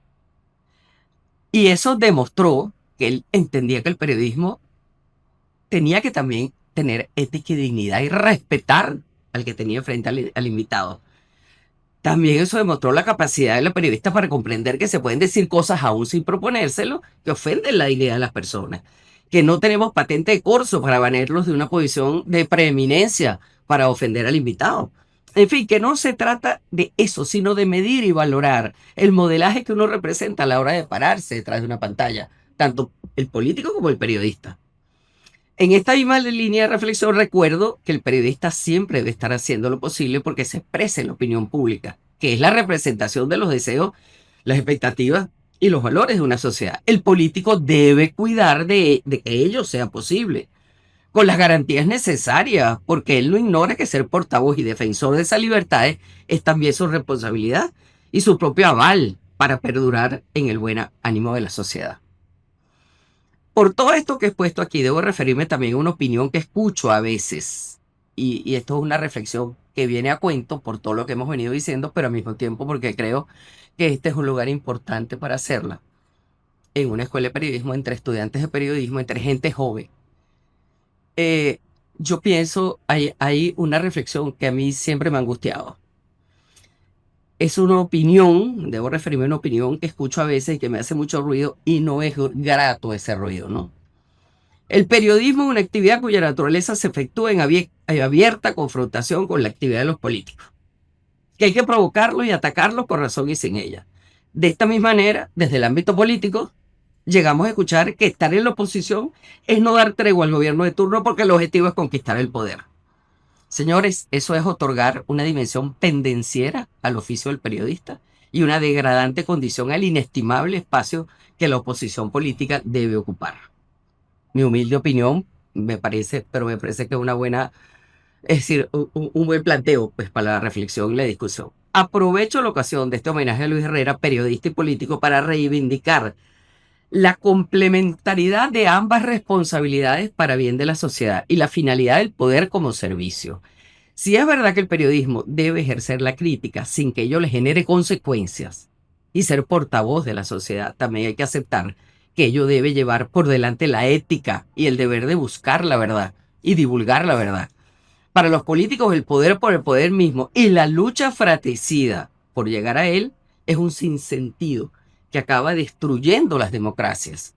C: Y eso demostró que él entendía que el periodismo tenía que también tener ética y dignidad y respetar al que tenía frente al invitado. También eso demostró la capacidad de los periodistas para comprender que se pueden decir cosas aún sin proponérselo que ofenden la dignidad de las personas. Que no tenemos patente de corso para valerlos de una posición de preeminencia para ofender al invitado. En fin, que no se trata de eso, sino de medir y valorar el modelaje que uno representa a la hora de pararse detrás de una pantalla, tanto el político como el periodista. En esta misma línea de reflexión recuerdo que el periodista siempre debe estar haciendo lo posible porque se exprese en la opinión pública, que es la representación de los deseos, las expectativas y los valores de una sociedad. El político debe cuidar de que ello sea posible, con las garantías necesarias, porque él no ignora que ser portavoz y defensor de esas libertades es también su responsabilidad y su propio aval para perdurar en el buen ánimo de la sociedad. Por todo esto que he expuesto aquí, debo referirme también a una opinión que escucho a veces. Y esto es una reflexión que viene a cuento por todo lo que hemos venido diciendo, pero al mismo tiempo porque creo que este es un lugar importante para hacerla. En una escuela de periodismo, entre estudiantes de periodismo, entre gente joven. Yo pienso, hay una reflexión que a mí siempre me ha angustiado. Es una opinión, debo referirme a una opinión que escucho a veces y que me hace mucho ruido y no es grato ese ruido, ¿no? El periodismo es una actividad cuya naturaleza se efectúa en abierta confrontación con la actividad de los políticos, que hay que provocarlos y atacarlos con razón y sin ella. De esta misma manera, desde el ámbito político, llegamos a escuchar que estar en la oposición es no dar tregua al gobierno de turno porque el objetivo es conquistar el poder. Señores, eso es otorgar una dimensión pendenciera al oficio del periodista y una degradante condición al inestimable espacio que la oposición política debe ocupar. Mi humilde opinión, me parece que es una buena, es decir, un buen planteo pues, para la reflexión y la discusión. Aprovecho la ocasión de este homenaje a Luis Herrera, periodista y político, para reivindicar la complementariedad de ambas responsabilidades para bien de la sociedad y la finalidad del poder como servicio. Si es verdad que el periodismo debe ejercer la crítica sin que ello le genere consecuencias y ser portavoz de la sociedad, también hay que aceptar que ello debe llevar por delante la ética y el deber de buscar la verdad y divulgar la verdad. Para los políticos, el poder por el poder mismo y la lucha fratricida por llegar a él es un sinsentido que acaba destruyendo las democracias.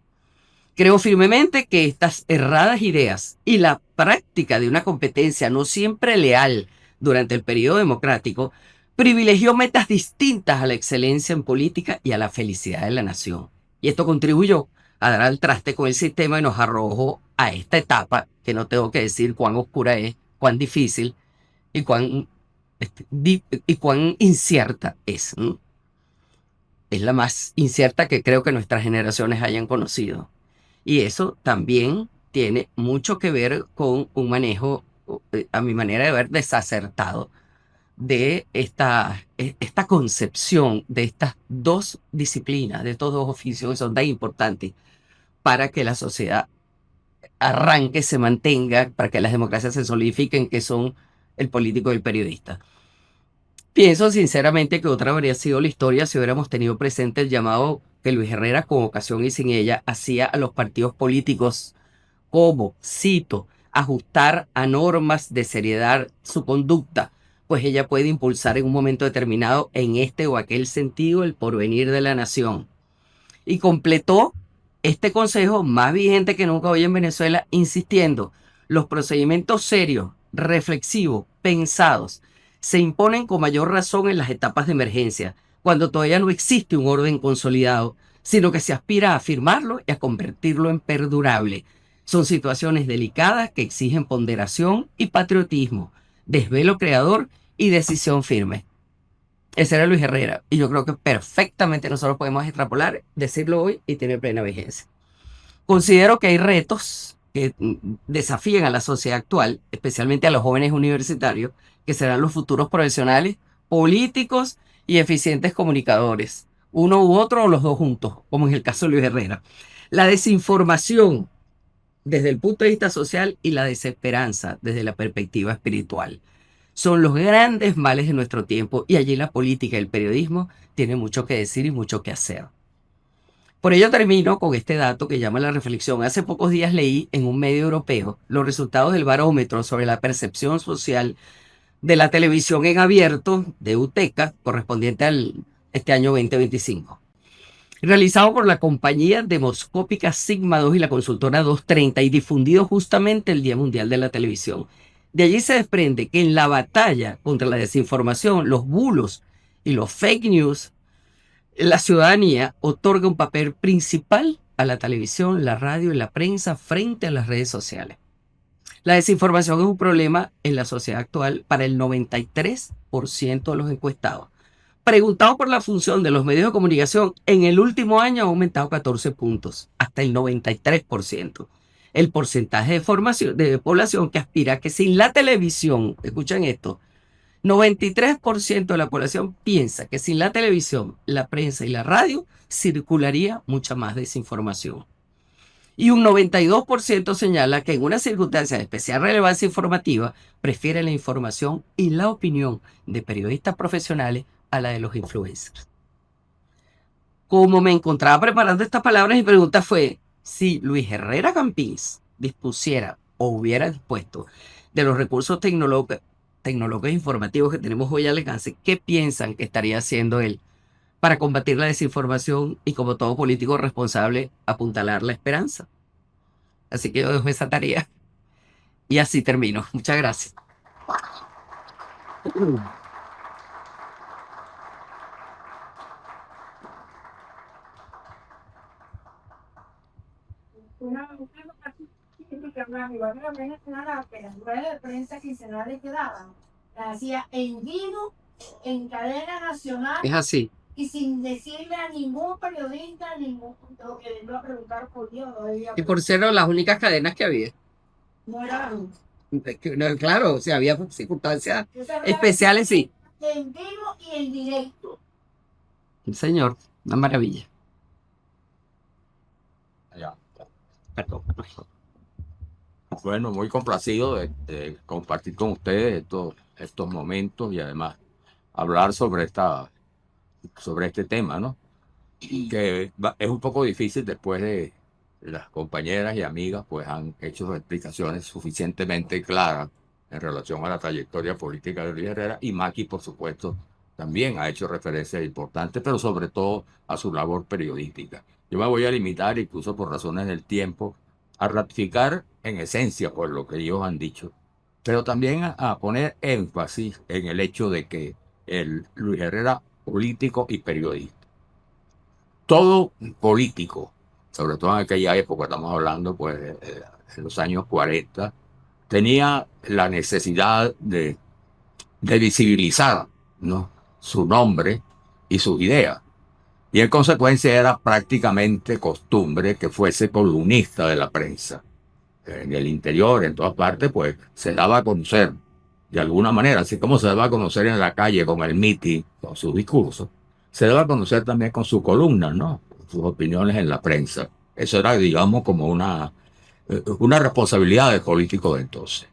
C: Creo firmemente que estas erradas ideas y la práctica de una competencia no siempre leal durante el periodo democrático privilegió metas distintas a la excelencia en política y a la felicidad de la nación. Y esto contribuyó a dar al traste con el sistema y nos arrojó a esta etapa, que no tengo que decir cuán oscura es, cuán difícil y cuán incierta es. ¿No? Es la más incierta que creo que nuestras generaciones hayan conocido. Y eso también tiene mucho que ver con un manejo, a mi manera de ver, desacertado de esta concepción de estas dos disciplinas, de estos dos oficios que son tan importantes para que la sociedad arranque, se mantenga, para que las democracias se solidifiquen, que son el político y el periodista. Pienso sinceramente que otra habría sido la historia si hubiéramos tenido presente el llamado que Luis Herrera, con ocasión y sin ella, hacía a los partidos políticos como, cito, ajustar a normas de seriedad su conducta, pues ella puede impulsar en un momento determinado en este o aquel sentido el porvenir de la nación. Y completó este consejo más vigente que nunca hoy en Venezuela, insistiendo, los procedimientos serios, reflexivos, pensados, se imponen con mayor razón en las etapas de emergencia, cuando todavía no existe un orden consolidado, sino que se aspira a afirmarlo y a convertirlo en perdurable. Son situaciones delicadas que exigen ponderación y patriotismo, desvelo creador y decisión firme. Ese era Luis Herrera, y yo creo que perfectamente nosotros podemos extrapolar, decirlo hoy y tener plena vigencia. Considero que hay retos que desafían a la sociedad actual, especialmente a los jóvenes universitarios, que serán los futuros profesionales, políticos y eficientes comunicadores, uno u otro o los dos juntos, como en el caso de Luis Herrera. La desinformación desde el punto de vista social y la desesperanza desde la perspectiva espiritual son los grandes males de nuestro tiempo, y allí la política y el periodismo tienen mucho que decir y mucho que hacer. Por ello termino con este dato que llama la reflexión. Hace pocos días leí en un medio europeo los resultados del barómetro sobre la percepción social de la televisión en abierto de UTECA, correspondiente al este año 2025. Realizado por la compañía demoscópica Sigma 2 y la consultora 230 y difundido justamente el Día Mundial de la Televisión. De allí se desprende que en la batalla contra la desinformación, los bulos y los fake news, la ciudadanía otorga un papel principal a la televisión, la radio y la prensa frente a las redes sociales. La desinformación es un problema en la sociedad actual para el 93% de los encuestados. Preguntado por la función de los medios de comunicación, en el último año ha aumentado 14 puntos, hasta el 93%. El porcentaje de población que aspira a que sin la televisión, escuchen esto, 93% de la población piensa que sin la televisión, la prensa y la radio circularía mucha más desinformación. Y un 92% señala que en una circunstancia de especial relevancia informativa prefiere la información y la opinión de periodistas profesionales a la de los influencers. Como me encontraba preparando estas palabras, mi pregunta fue, si Luis Herrera Campins dispusiera o hubiera dispuesto de los recursos tecnológicos informativos que tenemos hoy al alcance, ¿qué piensan que estaría haciendo él para combatir la desinformación y, como todo político responsable, apuntalar la esperanza? Así que yo dejo esa tarea y así termino. Muchas gracias.
D: Las ruedas de prensa quincenales que daban, las hacía en vivo, en cadena nacional
C: Es así.
D: y sin decirle a ningún periodista, ningún que le iba a preguntar por Dios.
C: Y por ser las únicas cadenas que había.
D: No eran.
C: Claro, o sea, había circunstancias especiales, sí.
D: en vivo y en directo.
C: El señor, una maravilla.
E: Ya. Perdón. Bueno, muy complacido de compartir con ustedes estos momentos y además hablar sobre este tema, ¿no? Que es un poco difícil después de las compañeras y amigas pues han hecho explicaciones suficientemente claras en relación a la trayectoria política de Luis Herrera, y Maki, por supuesto, también ha hecho referencias importantes, pero sobre todo a su labor periodística. Yo me voy a limitar, incluso por razones del tiempo, a ratificar en esencia pues lo que ellos han dicho, pero también a poner énfasis en el hecho de que el Luis Herrera político y periodista, todo político, sobre todo en aquella época, estamos hablando pues de los años 40, tenía la necesidad de visibilizar, ¿no?, su nombre y sus ideas. Y en consecuencia era prácticamente costumbre que fuese columnista de la prensa. En el interior, en todas partes, pues se daba a conocer de alguna manera, así como se daba a conocer en la calle con el meeting, con sus discursos, se daba a conocer también con sus columnas, ¿no?, sus opiniones en la prensa. Eso era, digamos, como una responsabilidad del político de entonces.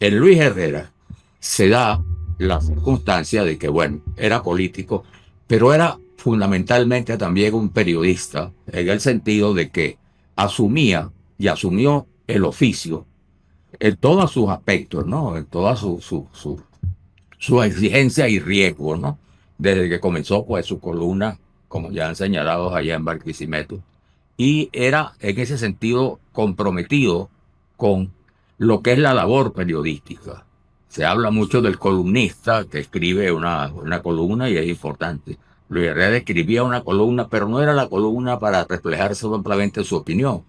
E: En Luis Herrera se da la circunstancia de que, bueno, era político, pero era fundamentalmente también un periodista, en el sentido de que asumía y asumió el oficio en todos sus aspectos, ¿no?, en toda su exigencia y riesgo, ¿no?, desde que comenzó pues su columna, como ya han señalado allá en Barquisimeto, y era en ese sentido comprometido con lo que es la labor periodística. Se habla mucho del columnista que escribe una columna y es importante. Luis Herrera escribía una columna, pero no era la columna para reflejar simplemente su opinión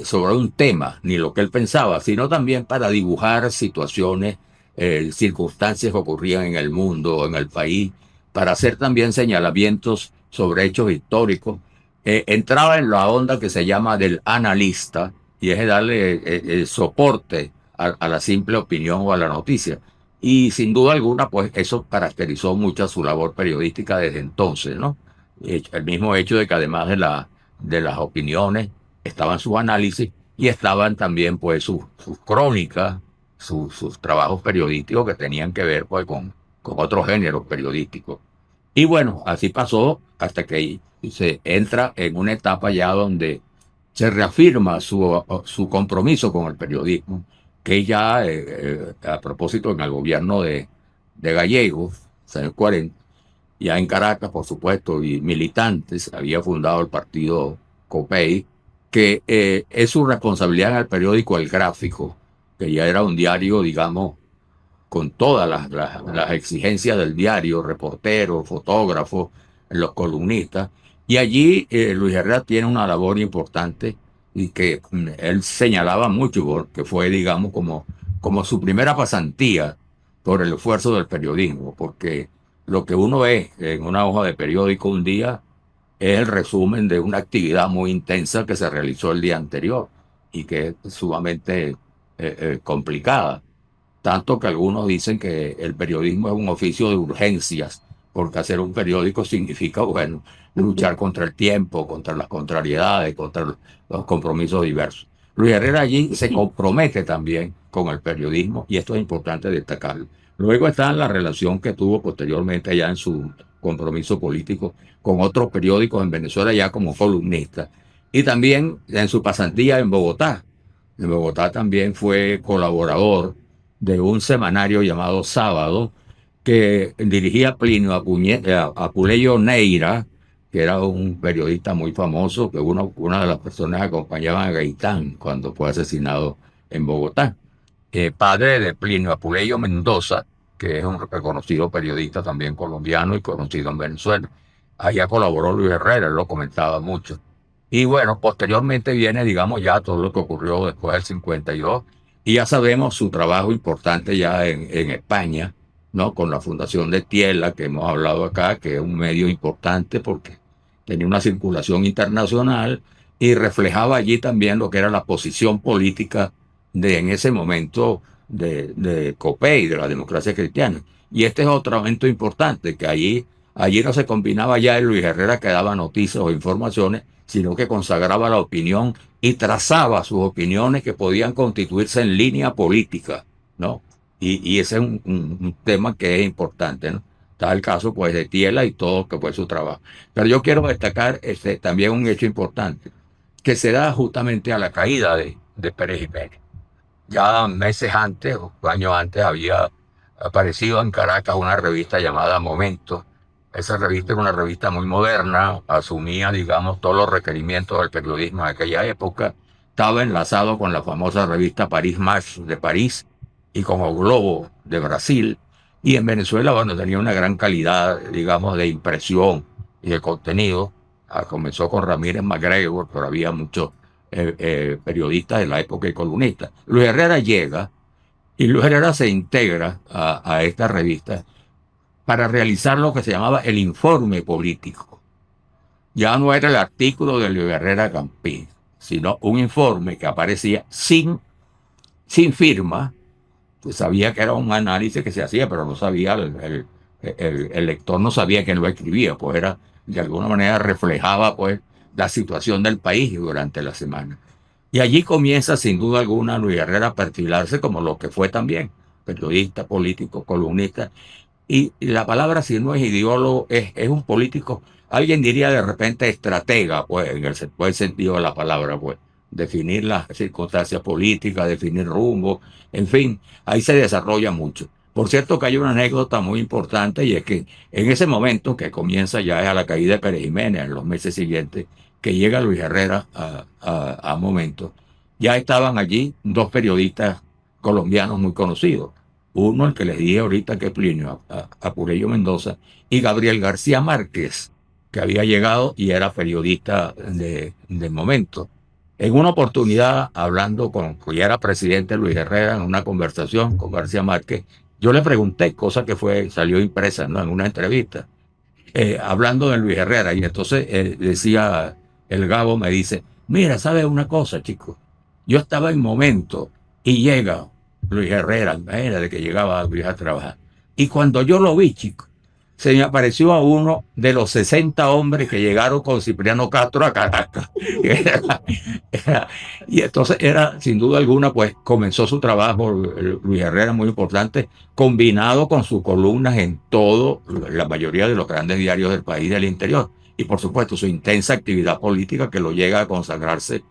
E: sobre un tema, ni lo que él pensaba, sino también para dibujar situaciones, circunstancias que ocurrían en el mundo, en el país, para hacer también señalamientos sobre hechos históricos. Entraba en la onda que se llama del analista, y es darle el soporte a la simple opinión o a la noticia. Y sin duda alguna, pues eso caracterizó mucho su labor periodística desde entonces, ¿no? El mismo hecho de que además de las opiniones estaban sus análisis y estaban también pues sus crónicas, sus trabajos periodísticos que tenían que ver pues con otros géneros periodísticos. Y bueno, así pasó hasta que se entra en una etapa ya donde se reafirma su compromiso con el periodismo, que ya, a propósito, en el gobierno de Gallegos, en el 40, ya en Caracas, por supuesto, y militantes, había fundado el partido COPEI, que es su responsabilidad en el periódico El Gráfico, que ya era un diario, digamos, con todas las exigencias del diario, reporteros, fotógrafos, los columnistas. Y allí Luis Herrera tiene una labor importante y que él señalaba mucho, porque fue, digamos, como su primera pasantía por el esfuerzo del periodismo, porque lo que uno ve en una hoja de periódico un día es el resumen de una actividad muy intensa que se realizó el día anterior y que es sumamente complicada. Tanto que algunos dicen que el periodismo es un oficio de urgencias, porque hacer un periódico significa, bueno, luchar contra el tiempo, contra las contrariedades, contra los compromisos diversos. Luis Herrera allí se compromete también con el periodismo, y esto es importante destacarlo. Luego está la relación que tuvo posteriormente ya en su compromiso político con otros periódicos en Venezuela, ya como columnista, y también en su pasantía en Bogotá. En Bogotá también fue colaborador de un semanario llamado Sábado, que dirigía Plinio Apuleyo Neira, que era un periodista muy famoso, que una de las personas acompañaba a Gaitán cuando fue asesinado en Bogotá. Padre de Plinio Apuleyo Mendoza, que es un reconocido periodista también colombiano y conocido en Venezuela. Allá colaboró Luis Herrera, él lo comentaba mucho. Y bueno, posteriormente viene, digamos, ya todo lo que ocurrió después del 52, y ya sabemos su trabajo importante ya en España, ¿no?, con la Fundación de Tiela, que hemos hablado acá, que es un medio importante porque tenía una circulación internacional y reflejaba allí también lo que era la posición política en ese momento de COPEI, de la democracia cristiana. Y este es otro momento importante, que allí no se combinaba ya el Luis Herrera que daba noticias o informaciones, sino que consagraba la opinión y trazaba sus opiniones que podían constituirse en línea política, ¿no? Y ese es un tema que es importante, ¿no? Está el caso, pues, de Tiela y todo que fue su trabajo. Pero yo quiero destacar también un hecho importante, que se da justamente a la caída de Pérez Jiménez. Ya meses antes, o años antes, había aparecido en Caracas una revista llamada Momento. Esa revista era una revista muy moderna, asumía, digamos, todos los requerimientos del periodismo de aquella época. Estaba enlazado con la famosa revista París Match de París y con el Globo de Brasil. Y en Venezuela, bueno, tenía una gran calidad, digamos, de impresión y de contenido. Comenzó con Ramírez MacGregor, pero había muchos periodistas de la época y columnistas. Luis Herrera llega y Luis Herrera se integra a esta revista para realizar lo que se llamaba el informe político. Ya no era el artículo de Luis Herrera Campín, sino un informe que aparecía sin firma. Pues sabía que era un análisis que se hacía, pero no sabía, el lector no sabía quién lo escribía, pues era, de alguna manera reflejaba pues la situación del país durante la semana. Y allí comienza sin duda alguna Luis Herrera a perfilarse como lo que fue también, periodista, político, columnista. Y la palabra, si no es ideólogo, es un político, alguien diría de repente estratega, pues en el buen sentido de la palabra, pues definir las circunstancias políticas, definir rumbo, en fin, ahí se desarrolla mucho. Por cierto que hay una anécdota muy importante y es que en ese momento que comienza ya a la caída de Pérez Jiménez, en los meses siguientes, que llega Luis Herrera a Momento, ya estaban allí dos periodistas colombianos muy conocidos. Uno, el que les dije ahorita, que es Plinio, a Pureyo Mendoza, y Gabriel García Márquez, que había llegado y era periodista de Momento. En una oportunidad, hablando ya era presidente Luis Herrera, en una conversación con García Márquez, yo le pregunté, cosa que salió impresa, ¿no?, en una entrevista, hablando de Luis Herrera, y entonces decía, el Gabo me dice, mira, ¿sabes una cosa, chico? Yo estaba en Momento y llega Luis Herrera, era de que llegaba Luis a trabajar. Y cuando yo lo vi, chico, se me apareció a uno de los 60 hombres que llegaron con Cipriano Castro a Caracas. Y entonces era, sin duda alguna, pues comenzó su trabajo, Luis Herrera, muy importante, combinado con sus columnas en la mayoría de los grandes diarios del país del interior. Y por supuesto, su intensa actividad política que lo llega a consagrarse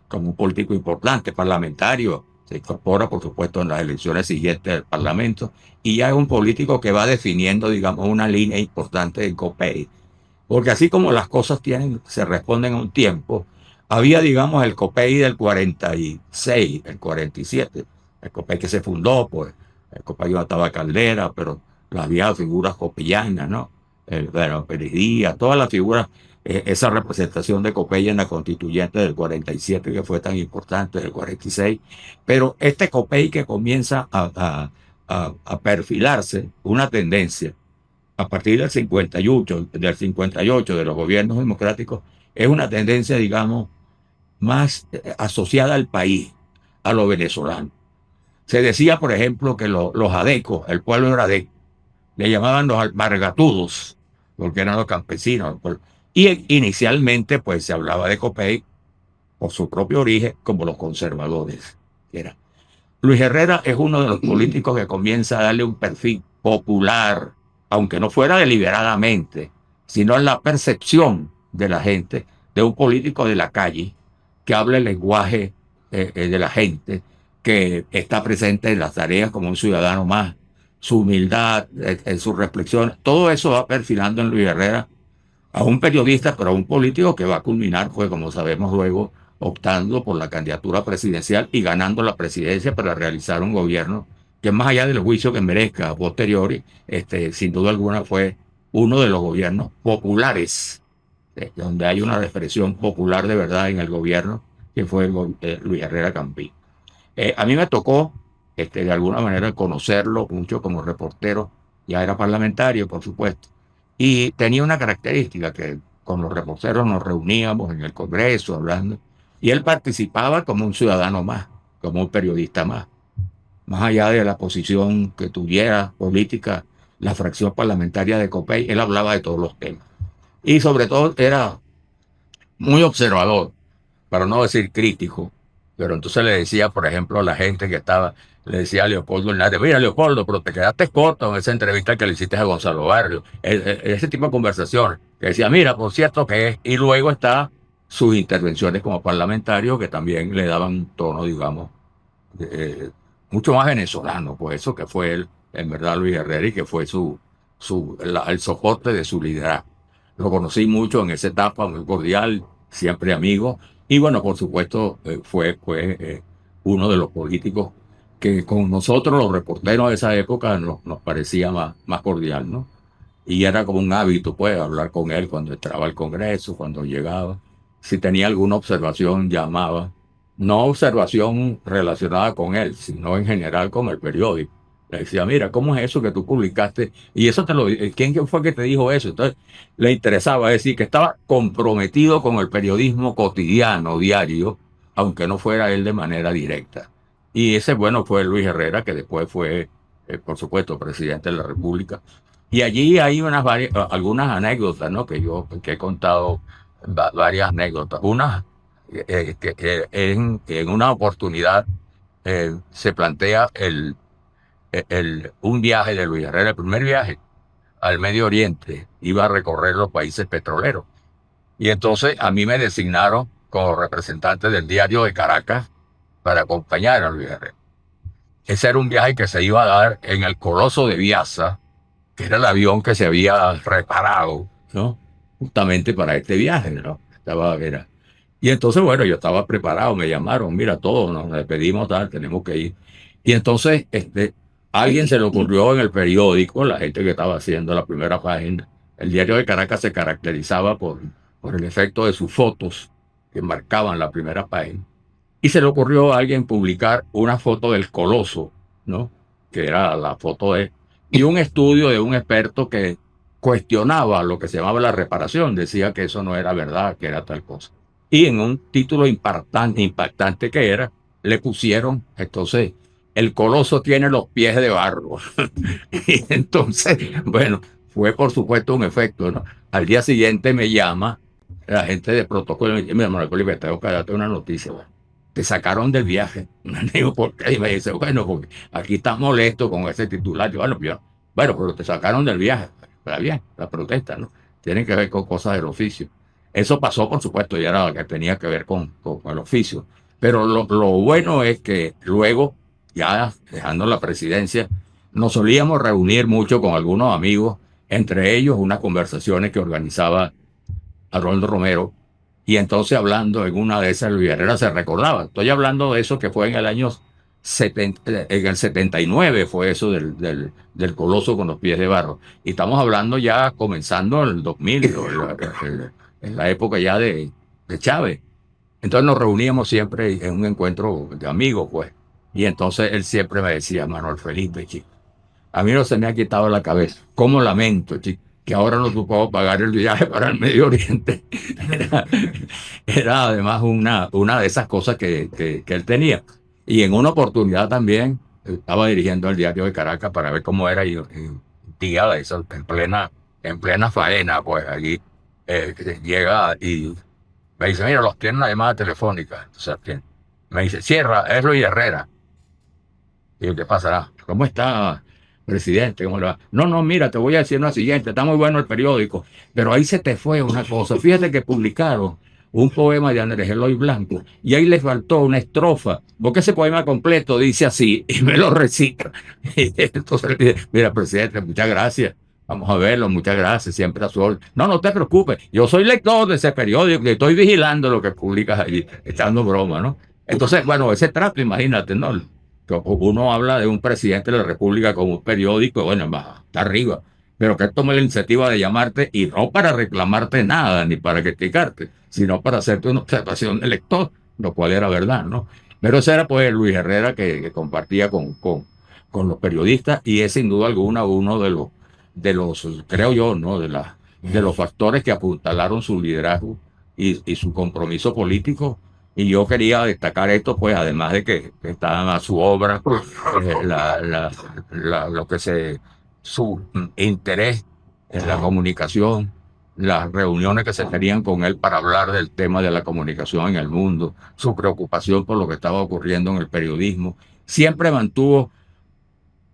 E: como un político importante, parlamentario. Se incorpora, por supuesto, en las elecciones siguientes del Parlamento y ya es un político que va definiendo, digamos, una línea importante en COPEI. Porque así como las cosas se responden a un tiempo, había, digamos, el COPEI del 46, el 47, el COPEI que se fundó, pues, el COPEI no estaba Caldera, pero había figuras copellanas, ¿no? Bueno, Pérez Díaz, todas las figuras, esa representación de COPEI en la constituyente del 47, que fue tan importante, del 46, pero este COPEI que comienza a perfilarse una tendencia a partir del 58 de los gobiernos democráticos, es una tendencia, digamos, más asociada al país, a lo venezolano. Se decía, por ejemplo, que los adecos, el pueblo era adeco, le llamaban los alpargatudos, porque eran los campesinos. Y inicialmente, pues, se hablaba de COPEI, por su propio origen, como los conservadores. Luis Herrera es uno de los políticos que comienza a darle un perfil popular, aunque no fuera deliberadamente, sino en la percepción de la gente, de un político de la calle, que habla el lenguaje de la gente, que está presente en las tareas como un ciudadano más, su humildad, en sus reflexiones, todo eso va perfilando en Luis Herrera a un periodista, pero a un político que va a culminar, pues, como sabemos luego, optando por la candidatura presidencial y ganando la presidencia para realizar un gobierno que, más allá del juicio que merezca a posteriori, sin duda alguna fue uno de los gobiernos populares, donde hay una expresión popular de verdad en el gobierno, que fue Luis Herrera Campín. A mí me tocó, de alguna manera, conocerlo mucho como reportero, ya era parlamentario, por supuesto, y tenía una característica que con los reporteros nos reuníamos en el Congreso hablando, y él participaba como un ciudadano más, como un periodista más. más allá de la posición que tuviera política la fracción parlamentaria de COPEI, él hablaba de todos los temas. Y sobre todo era muy observador, para no decir crítico. Pero entonces le decía, por ejemplo, a la gente que estaba, le decía a Leopoldo Hernández: mira, Leopoldo, pero te quedaste corto en esa entrevista que le hiciste a Gonzalo Barrio. Ese tipo de conversaciones. Que decía, mira, por cierto que es. Y luego está sus intervenciones como parlamentario, que también le daban un tono, digamos, eh, mucho más venezolano, pues eso que fue él, en verdad, Luis Herrera, y que fue el soporte de su liderazgo. Lo conocí mucho en esa etapa, muy cordial, siempre amigo, y bueno, por supuesto, fue uno de los políticos que con nosotros, los reporteros de esa época, nos parecía más cordial, ¿no? Y era como un hábito, pues, hablar con él cuando entraba al Congreso, cuando llegaba. Si tenía alguna observación, llamaba. No observación relacionada con él, sino en general con el periódico. Le decía, mira, ¿cómo es eso que tú publicaste? Y eso ¿quién fue que te dijo eso? Entonces, le interesaba decir que estaba comprometido con el periodismo cotidiano, diario, aunque no fuera él de manera directa. Y ese, bueno, fue Luis Herrera, que después fue, por supuesto, presidente de la República. Y allí hay algunas anécdotas, ¿no? Que he contado, varias anécdotas. Una, en una oportunidad se plantea un viaje de Luis Herrera, el primer viaje al Medio Oriente, iba a recorrer los países petroleros. Y entonces a mí me designaron como representante del Diario de Caracas para acompañar a Luis Herrera. Ese era un viaje que se iba a dar en el Coloso de Biasa, que era el avión que se había reparado, ¿no? Justamente para este viaje, ¿no? Y entonces, bueno, yo estaba preparado, me llamaron, mira, todos nos despedimos, tal, tenemos que ir. Y entonces, alguien se le ocurrió en el periódico, la gente que estaba haciendo la primera página. El Diario de Caracas se caracterizaba por el efecto de sus fotos que marcaban la primera página. Y se le ocurrió a alguien publicar una foto del Coloso, ¿no? Que era la foto y un estudio de un experto que cuestionaba lo que se llamaba la reparación, decía que eso no era verdad, que era tal cosa. Y en un título impactante que era, le pusieron, entonces, el Coloso tiene los pies de barro. Y entonces, bueno, fue por supuesto un efecto, ¿no? Al día siguiente me llama la gente de protocolo y me dice, mira, Manuel Felipe, tengo que darte una noticia, ¿no? Te sacaron del viaje. Me digo, ¿por qué? Y me dice, bueno, porque aquí estás molesto con ese titular. Yo, bueno, pero te sacaron del viaje. Está bien, la protesta, ¿no? Tiene que ver con cosas del oficio. Eso pasó, por supuesto, ya era lo que tenía que ver con el oficio. Pero lo bueno es que luego, ya dejando la presidencia, nos solíamos reunir mucho con algunos amigos, entre ellos unas conversaciones que organizaba Arnoldo Romero. Y entonces hablando en una de esas, Luis Herrera se recordaba. Estoy hablando de eso que fue en el año 79, fue eso del Coloso con los pies de barro. Y estamos hablando ya comenzando en el 2000, en la época ya de Chávez. Entonces nos reuníamos siempre en un encuentro de amigos, pues. Y entonces él siempre me decía, Manuel Felipe, chico, a mí no se me ha quitado la cabeza. ¿Cómo lamento, chico, que ahora no puedo pagar el viaje para el Medio Oriente? Era además una de esas cosas que él tenía. Y en una oportunidad también estaba dirigiendo el Diario de Caracas para ver cómo era un día de eso, en plena faena, pues allí llega y me dice, mira, los tienen una llamada telefónica. Entonces, me dice, cierra, es Luis Herrera. Y ¿qué pasará? ¿Cómo está, presidente? ¿Cómo le va? No, mira, te voy a decir una siguiente, está muy bueno el periódico, pero ahí se te fue una cosa. Fíjate que publicaron un poema de Andrés Eloy Blanco y ahí les faltó una estrofa, porque ese poema completo dice así, y me lo recita. Y entonces le dije, mira, presidente, muchas gracias. Vamos a verlo, muchas gracias, siempre a su orden. No te preocupes, yo soy lector de ese periódico y estoy vigilando lo que publicas allí, echando broma, ¿no? Entonces, bueno, ese trato, imagínate, ¿no? Uno habla de un presidente de la República como un periódico, bueno, está arriba, pero que tome la iniciativa de llamarte y no para reclamarte nada, ni para criticarte, sino para hacerte una observación de lector, lo cual era verdad, ¿no? Pero ese era pues Luis Herrera que compartía con los periodistas y es sin duda alguna uno de los creo yo, ¿no? De los factores que apuntalaron su liderazgo y su compromiso político Y yo quería destacar esto, pues además de que estaba su obra, lo que su interés en la comunicación, las reuniones que se tenían con él para hablar del tema de la comunicación en el mundo, su preocupación por lo que estaba ocurriendo en el periodismo. Siempre mantuvo,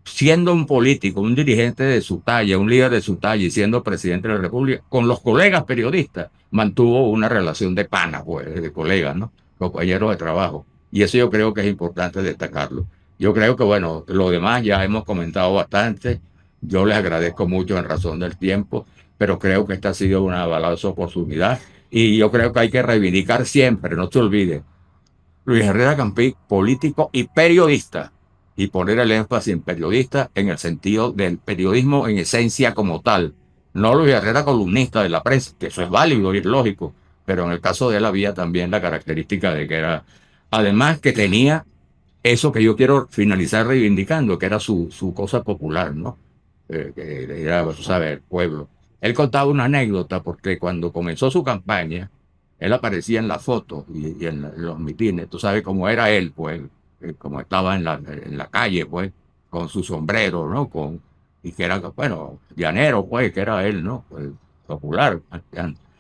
E: siendo un político, un dirigente de su talla, un líder de su talla y siendo presidente de la República, con los colegas periodistas, mantuvo una relación de pana, pues, de colegas, ¿no? Compañeros de trabajo. Y eso yo creo que es importante destacarlo. Yo creo que, bueno, lo demás ya hemos comentado bastante. Yo les agradezco mucho en razón del tiempo, pero creo que esta ha sido una valiosa oportunidad y yo creo que hay que reivindicar siempre, no se olvide, Luis Herrera Campín, político y periodista, y poner el énfasis en periodista en el sentido del periodismo en esencia como tal. No Luis Herrera columnista de la prensa, que eso es válido y es lógico, pero en el caso de él había también la característica de que era, además que tenía eso que yo quiero finalizar reivindicando, que era su cosa popular, ¿no? Que era, tú sabes, el pueblo. Él contaba una anécdota porque cuando comenzó su campaña, él aparecía en la foto y en los mitines, tú sabes cómo era él, pues, como estaba en la calle, pues, con su sombrero, ¿no? Y que era, bueno, llanero, pues, que era él, ¿no? Pues, popular.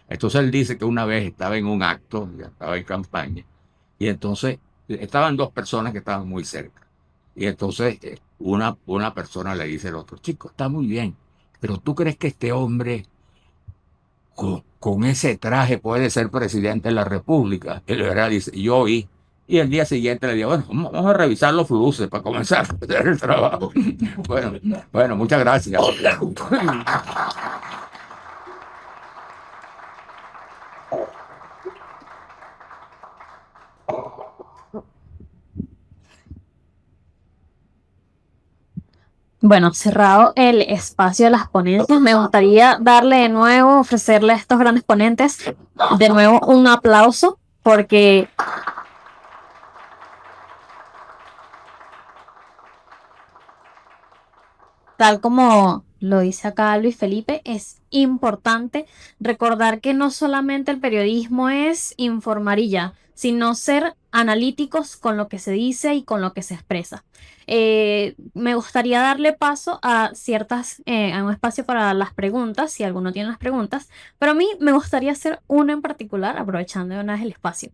E: Entonces él dice que una vez estaba en un acto, ya estaba en campaña, y entonces estaban dos personas que estaban muy cerca. Y entonces una persona le dice al otro, chico, está muy bien, pero ¿tú crees que este hombre con ese traje puede ser presidente de la República? Y le dice, yo oí. Y el día siguiente le digo, bueno, vamos a revisar los fluces para comenzar a hacer el trabajo. Bueno, muchas gracias.
A: Bueno, cerrado el espacio de las ponencias, me gustaría darle de nuevo, ofrecerle a estos grandes ponentes de nuevo un aplauso, porque tal como lo dice acá Luis Felipe, es importante recordar que no solamente el periodismo es informar y ya, sino ser analíticos con lo que se dice y con lo que se expresa. Me gustaría darle paso a a un espacio para las preguntas, si alguno tiene las preguntas, pero a mí me gustaría hacer una en particular, aprovechando de una vez el espacio.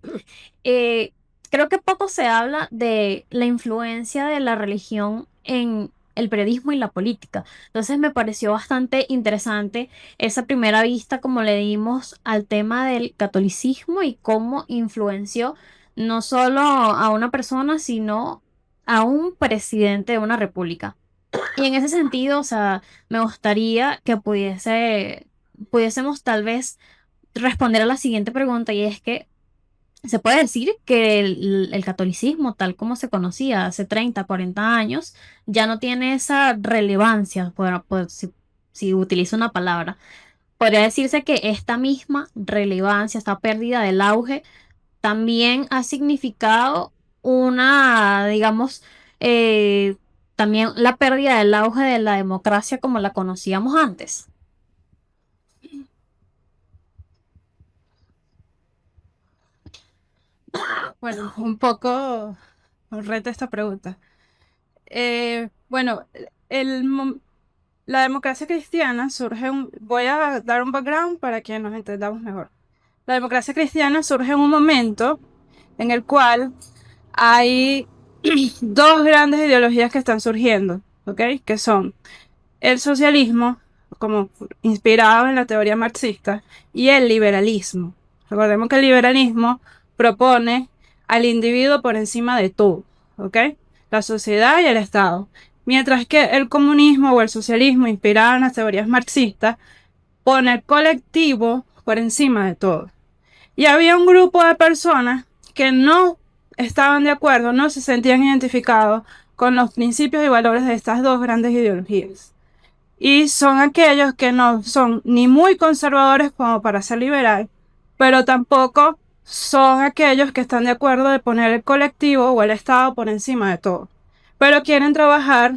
A: Eh, Creo que poco se habla de la influencia de la religión en el periodismo y la política. Entonces me pareció bastante interesante esa primera vista como le dimos al tema del catolicismo y cómo influenció no solo a una persona, sino a un presidente de una república. Y en ese sentido, o sea, me gustaría que pudiésemos tal vez responder a la siguiente pregunta, y es que se puede decir que el catolicismo, tal como se conocía hace 30, 40 años, ya no tiene esa relevancia, si utilizo una palabra. Podría decirse que esta misma relevancia, esta pérdida del auge, también ha significado digamos, eh, también la pérdida del auge de la democracia como la conocíamos antes.
B: Bueno, un poco reta esta pregunta. Bueno, el, mom- la democracia cristiana voy a dar un background para que nos entendamos mejor. La democracia cristiana surge en un momento en el cual hay dos grandes ideologías que están surgiendo, ¿ok? Que son el socialismo, como inspirado en la teoría marxista, y el liberalismo. Recordemos que el liberalismo propone al individuo por encima de todo, ¿ok? La sociedad y el Estado. Mientras que el comunismo o el socialismo, inspirado en las teorías marxistas, pone el colectivo por encima de todo. Y había un grupo de personas que no estaban de acuerdo, no se sentían identificados con los principios y valores de estas dos grandes ideologías. Y son aquellos que no son ni muy conservadores como para ser liberal, pero tampoco son aquellos que están de acuerdo de poner el colectivo o el Estado por encima de todo. Pero quieren trabajar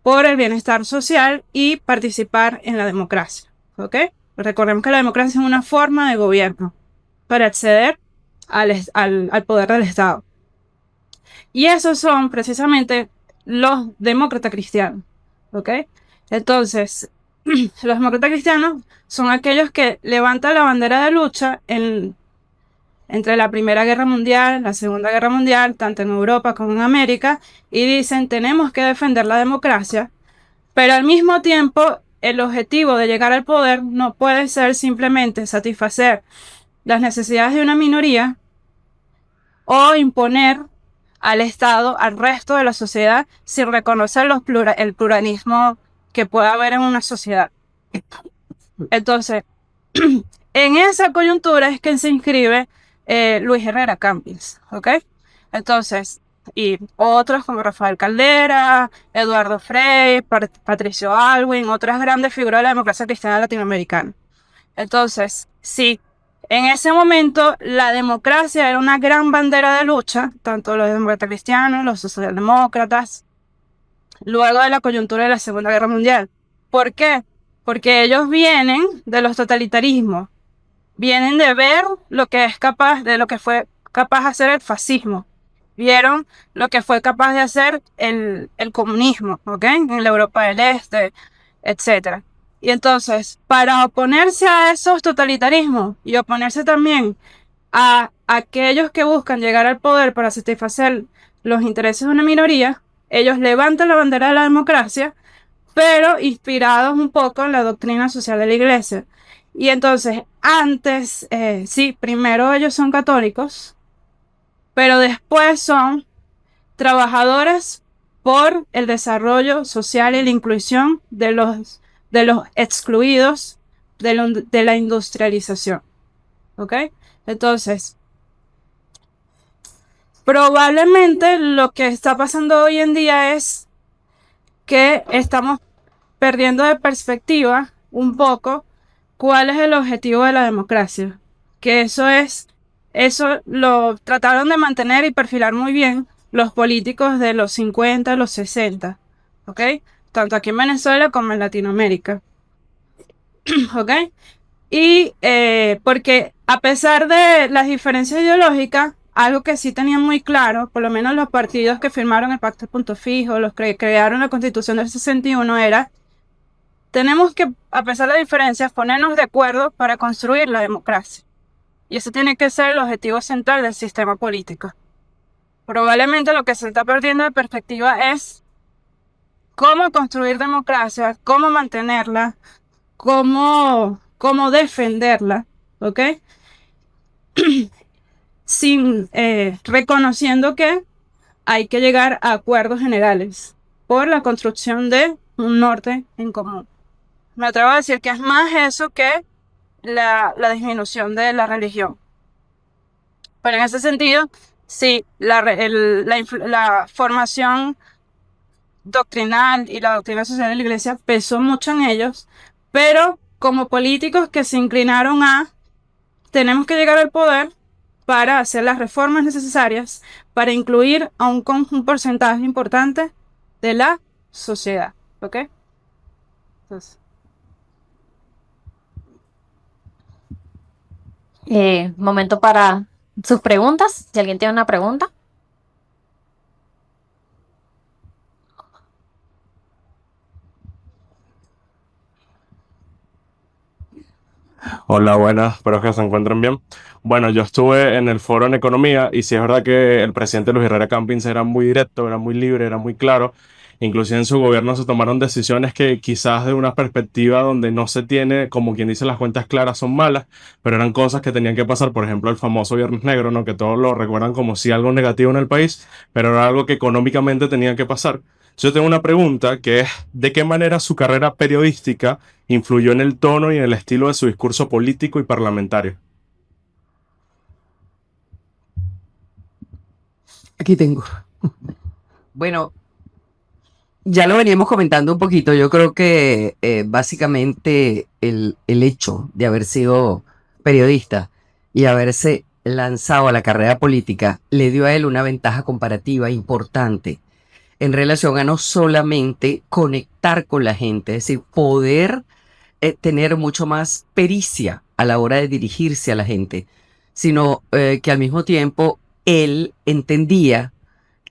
B: por el bienestar social y participar en la democracia. ¿Ok? Recordemos que la democracia es una forma de gobierno para acceder al poder del Estado. Y esos son precisamente los demócratas cristianos, ¿ok? Entonces, los demócratas cristianos son aquellos que levantan la bandera de lucha entre la Primera Guerra Mundial, la Segunda Guerra Mundial, tanto en Europa como en América, y dicen tenemos que defender la democracia, pero al mismo tiempo el objetivo de llegar al poder no puede ser simplemente satisfacer las necesidades de una minoría o imponer al Estado, al resto de la sociedad, sin reconocer el pluralismo que pueda haber en una sociedad. Entonces, en esa coyuntura es que se inscribe Luis Herrera Campins, ¿ok? Entonces, y otros como Rafael Caldera, Eduardo Frei, Patricio Aylwin, otras grandes figuras de la democracia cristiana latinoamericana. Entonces, sí, en ese momento la democracia era una gran bandera de lucha, tanto los demócratas cristianos, los socialdemócratas, luego de la coyuntura de la Segunda Guerra Mundial. ¿Por qué? Porque ellos vienen de los totalitarismos, vienen de ver lo que es capaz, de lo que fue capaz de hacer el fascismo, vieron lo que fue capaz de hacer el comunismo, ¿ok? En la Europa del Este, etc. Y entonces, para oponerse a esos totalitarismos y oponerse también a aquellos que buscan llegar al poder para satisfacer los intereses de una minoría, ellos levantan la bandera de la democracia, pero inspirados un poco en la doctrina social de la iglesia. Y entonces, antes, sí, primero ellos son católicos, pero después son trabajadores por el desarrollo social y la inclusión de los excluidos de la industrialización. ¿Ok? Entonces, probablemente lo que está pasando hoy en día es que estamos perdiendo de perspectiva un poco cuál es el objetivo de la democracia. Que eso lo trataron de mantener y perfilar muy bien los políticos de los 50, los 60, ¿ok? Tanto aquí en Venezuela como en Latinoamérica, ¿ok? Y porque a pesar de las diferencias ideológicas, algo que sí tenían muy claro, por lo menos los partidos que firmaron el Pacto de Punto Fijo, los que crearon la Constitución del 61, era, tenemos que, a pesar de las diferencias, ponernos de acuerdo para construir la democracia. Y ese tiene que ser el objetivo central del sistema político. Probablemente lo que se está perdiendo de perspectiva es cómo construir democracia, cómo mantenerla, cómo defenderla, ¿ok? Reconociendo que hay que llegar a acuerdos generales por la construcción de un norte en común. Me atrevo a decir que es más eso que la disminución de la religión. Pero en ese sentido, sí, la formación doctrinal y la doctrina social de la iglesia pesó mucho en ellos, pero como políticos que se inclinaron a tenemos que llegar al poder para hacer las reformas necesarias para incluir a un porcentaje importante de la sociedad, ¿ok? Entonces,
A: Momento para sus preguntas. Si alguien tiene una pregunta.
F: Hola, buenas, espero que se encuentren bien. Bueno, yo estuve en el foro en economía y sí es verdad que el presidente Luis Herrera Campins era muy directo, era muy libre, era muy claro. Inclusive en su gobierno se tomaron decisiones que quizás de una perspectiva donde no se tiene, como quien dice, las cuentas claras son malas, pero eran cosas que tenían que pasar. Por ejemplo, el famoso Viernes Negro, ¿no? Que todos lo recuerdan como si algo negativo en el país, pero era algo que económicamente tenía que pasar. Yo tengo una pregunta que es, ¿de qué manera su carrera periodística influyó en el tono y en el estilo de su discurso político y parlamentario?
C: Aquí tengo. Bueno, ya lo veníamos comentando un poquito. Yo creo que básicamente el hecho de haber sido periodista y haberse lanzado a la carrera política le dio a él una ventaja comparativa importante en relación a no solamente conectar con la gente, es decir, poder tener mucho más pericia a la hora de dirigirse a la gente, sino que al mismo tiempo él entendía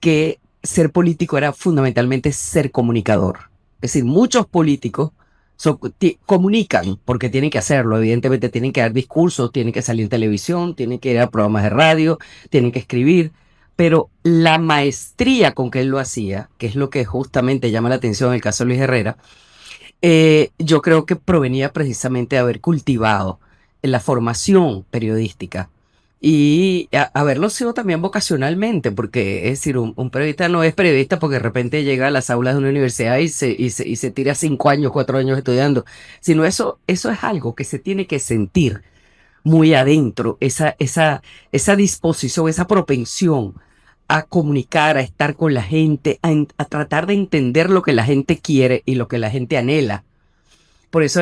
C: que ser político era fundamentalmente ser comunicador. Es decir, muchos políticos comunican porque tienen que hacerlo, evidentemente tienen que dar discursos, tienen que salir en televisión, tienen que ir a programas de radio, tienen que escribir, pero la maestría con que él lo hacía, que es lo que justamente llama la atención en el caso de Luis Herrera, yo creo que provenía precisamente de haber cultivado la formación periodística y haberlo sido también vocacionalmente, porque es decir, un periodista no es periodista porque de repente llega a las aulas de una universidad y se tira 5 años, 4 años estudiando, sino eso es algo que se tiene que sentir muy adentro, esa disposición, esa propensión a comunicar, a estar con la gente, a tratar de entender lo que la gente quiere y lo que la gente anhela. Por eso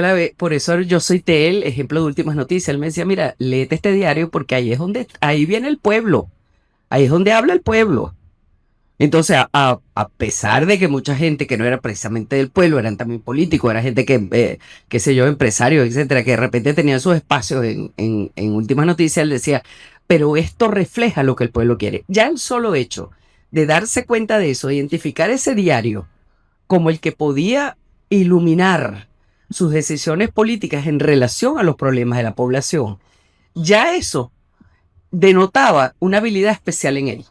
C: yo cité el ejemplo de Últimas Noticias. Él me decía, mira, léete este diario porque ahí viene el pueblo, ahí es donde habla el pueblo. Entonces, a pesar de que mucha gente que no era precisamente del pueblo, eran también políticos, era gente que, qué sé yo, empresarios, etcétera, que de repente tenían sus espacios en Últimas Noticias, él decía, pero esto refleja lo que el pueblo quiere. Ya el solo hecho de darse cuenta de eso, de identificar ese diario como el que podía iluminar sus decisiones políticas en relación a los problemas de la población, ya eso denotaba una habilidad especial en él.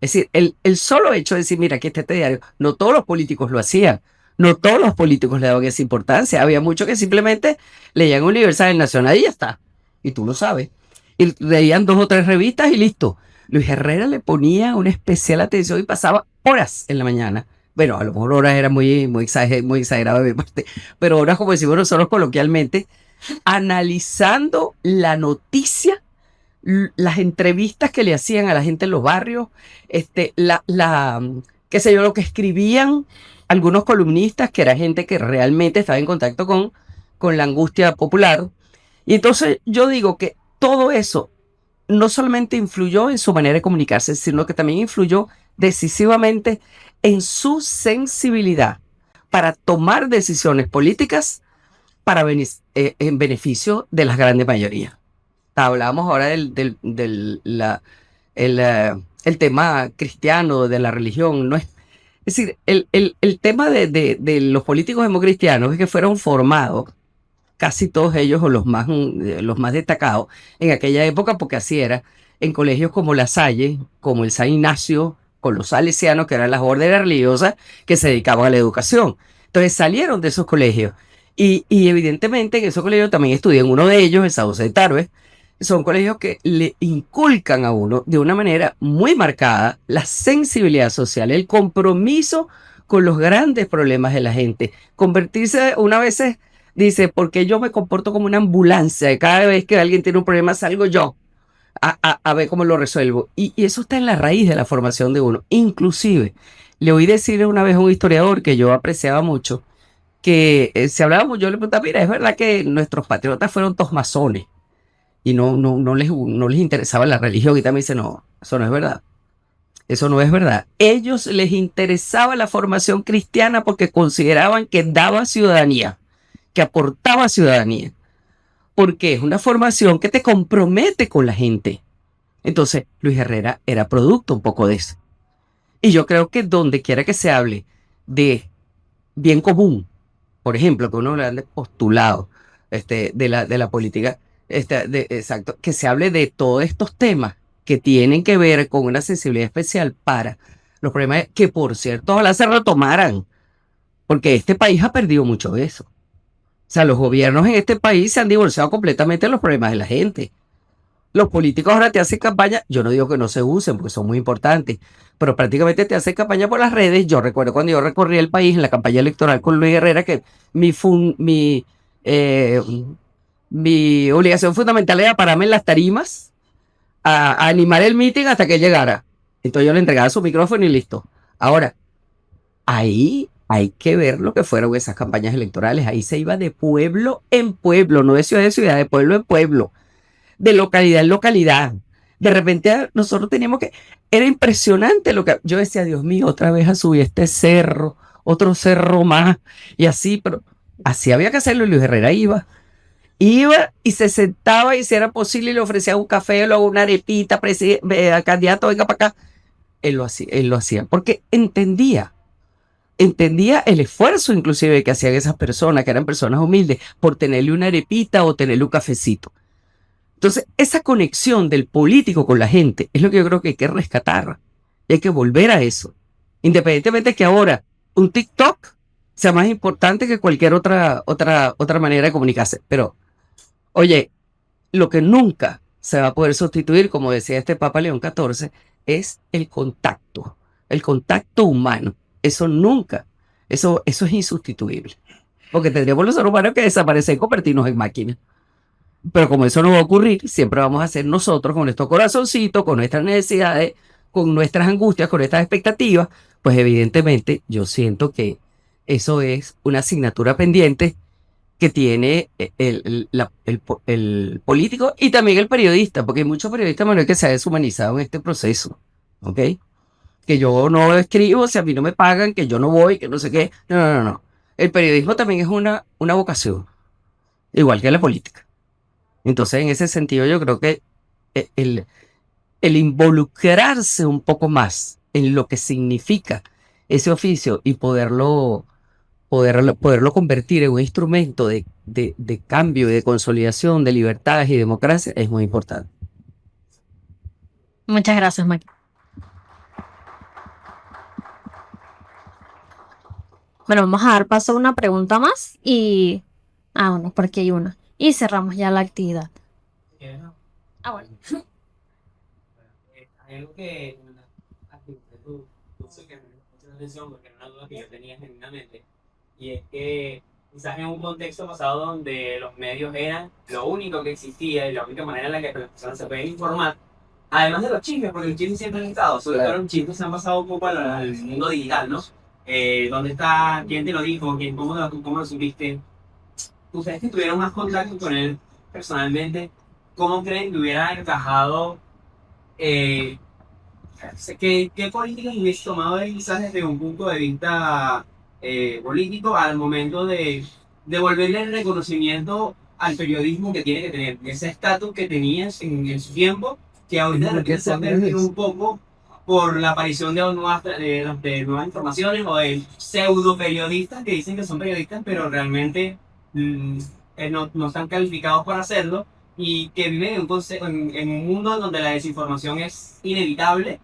C: Es decir, el solo hecho de decir, mira, aquí está este diario, no todos los políticos lo hacían, no todos los políticos le daban esa importancia, había muchos que simplemente leían Universal, el Nacional y ya está, y tú lo sabes, y leían 2 o 3 revistas y listo. Luis Herrera le ponía una especial atención y pasaba horas en la mañana. Bueno, a lo mejor horas era muy exagerado de mi parte, pero horas, como decimos nosotros coloquialmente, analizando la noticia, las entrevistas que le hacían a la gente en los barrios, qué sé yo, lo que escribían algunos columnistas, que era gente que realmente estaba en contacto con la angustia popular. Y entonces yo digo que todo eso no solamente influyó en su manera de comunicarse, sino que también influyó decisivamente en su sensibilidad para tomar decisiones políticas en beneficio de las grandes mayorías. Hablábamos ahora el tema cristiano, de la religión. No es decir, el tema de los políticos democristianos es que fueron formados, casi todos ellos, o los más destacados, en aquella época, porque así era, en colegios como La Salle, como el San Ignacio, con los salesianos, que eran las órdenes religiosas que se dedicaban a la educación. Entonces salieron de esos colegios. Y evidentemente en esos colegios también estudié en uno de ellos, el San José de Tarbes. Son colegios que le inculcan a uno de una manera muy marcada la sensibilidad social, el compromiso con los grandes problemas de la gente. Convertirse, una vez dice, porque yo me comporto como una ambulancia, y cada vez que alguien tiene un problema salgo yo a ver cómo lo resuelvo. Y eso está en la raíz de la formación de uno. Inclusive, le oí decir una vez a un historiador que yo apreciaba mucho, que se hablaba mucho, yo le preguntaba, mira, es verdad que nuestros patriotas fueron todos masones y no les interesaba la religión, y también dice, no, eso no es verdad. Eso no es verdad. Ellos les interesaba la formación cristiana porque consideraban que daba ciudadanía, que aportaba ciudadanía, porque es una formación que te compromete con la gente. Entonces, Luis Herrera era producto un poco de eso. Y yo creo que donde quiera que se hable de bien común, por ejemplo, que uno le han postulado de la política, exacto, que se hable de todos estos temas que tienen que ver con una sensibilidad especial para los problemas que, por cierto, ojalá se retomaran, porque este país ha perdido mucho de eso. O sea, los gobiernos en este país se han divorciado completamente de los problemas de la gente. Los políticos ahora te hacen campaña, yo no digo que no se usen porque son muy importantes, pero prácticamente te hacen campaña por las redes. Yo recuerdo cuando yo recorrí el país en la campaña electoral con Luis Herrera, que mi obligación fundamental era pararme en las tarimas a animar el meeting hasta que llegara. Entonces yo le entregaba su micrófono y listo. Ahora, ahí hay que ver lo que fueron esas campañas electorales. Ahí se iba de pueblo en pueblo, no de ciudad en ciudad, de pueblo en pueblo, de localidad en localidad. De repente nosotros teníamos que... Era impresionante lo que... Yo decía, Dios mío, otra vez a subir este cerro, otro cerro más, y así, pero así había que hacerlo, y Luis Herrera iba. Iba y se sentaba y si era posible y le ofrecía un café, luego una arepita, candidato, venga para acá. Él lo hacía porque entendía el esfuerzo inclusive que hacían esas personas, que eran personas humildes, por tenerle una arepita o tenerle un cafecito. Entonces, esa conexión del político con la gente es lo que yo creo que hay que rescatar. Y hay que volver a eso. Independientemente de que ahora un TikTok sea más importante que cualquier otra manera de comunicarse. Pero, oye, lo que nunca se va a poder sustituir, como decía este Papa León XIV, es el contacto humano. Eso nunca, eso es insustituible. Porque tendríamos los seres humanos que desaparecer y convertirnos en máquinas. Pero como eso no va a ocurrir, siempre vamos a ser nosotros con nuestro corazoncito, con nuestras necesidades, con nuestras angustias, con nuestras expectativas. Pues evidentemente yo siento que eso es una asignatura pendiente que tiene el político y también el periodista, porque hay muchos periodistas, Manuel, que se ha deshumanizado en este proceso, ¿ok? Que yo no escribo, si a mí no me pagan, que yo no voy, que no sé qué. No, no, no, no. El periodismo también es una vocación, igual que la política. Entonces, en ese sentido, yo creo que el involucrarse un poco más en lo que significa ese oficio y poderlo convertir en un instrumento de cambio y de consolidación de libertades y democracia es muy importante.
A: Muchas gracias, Mike. Bueno, vamos a dar paso a una pregunta más y... bueno, porque hay una. Y cerramos ya la actividad. Bueno.
G: Hay algo que tú que me llamó mucho la atención porque era una duda que yo tenía genuinamente, y es que quizás en un contexto pasado donde los medios eran lo único que existía y la única manera en la que las personas se pueden informar, además de los chismes, porque los chismes siempre han estado, sobre todo los chismes se han pasado un poco al mundo digital, ¿no? ¿Dónde está? ¿Quién te lo dijo? ¿Cómo lo supiste? Ustedes que tuvieron más contacto con él personalmente, ¿cómo creen que hubiera encajado? ¿Qué políticas hubiese tomado él quizás desde un punto de vista político al momento de devolverle el reconocimiento al periodismo que tiene que tener, ese estatus que tenías en su tiempo, que ahorita se ha perdido un poco por la aparición de nuevas informaciones o de pseudo periodistas que dicen que son periodistas pero realmente no están calificados para hacerlo, y que viven en un mundo donde la desinformación es inevitable,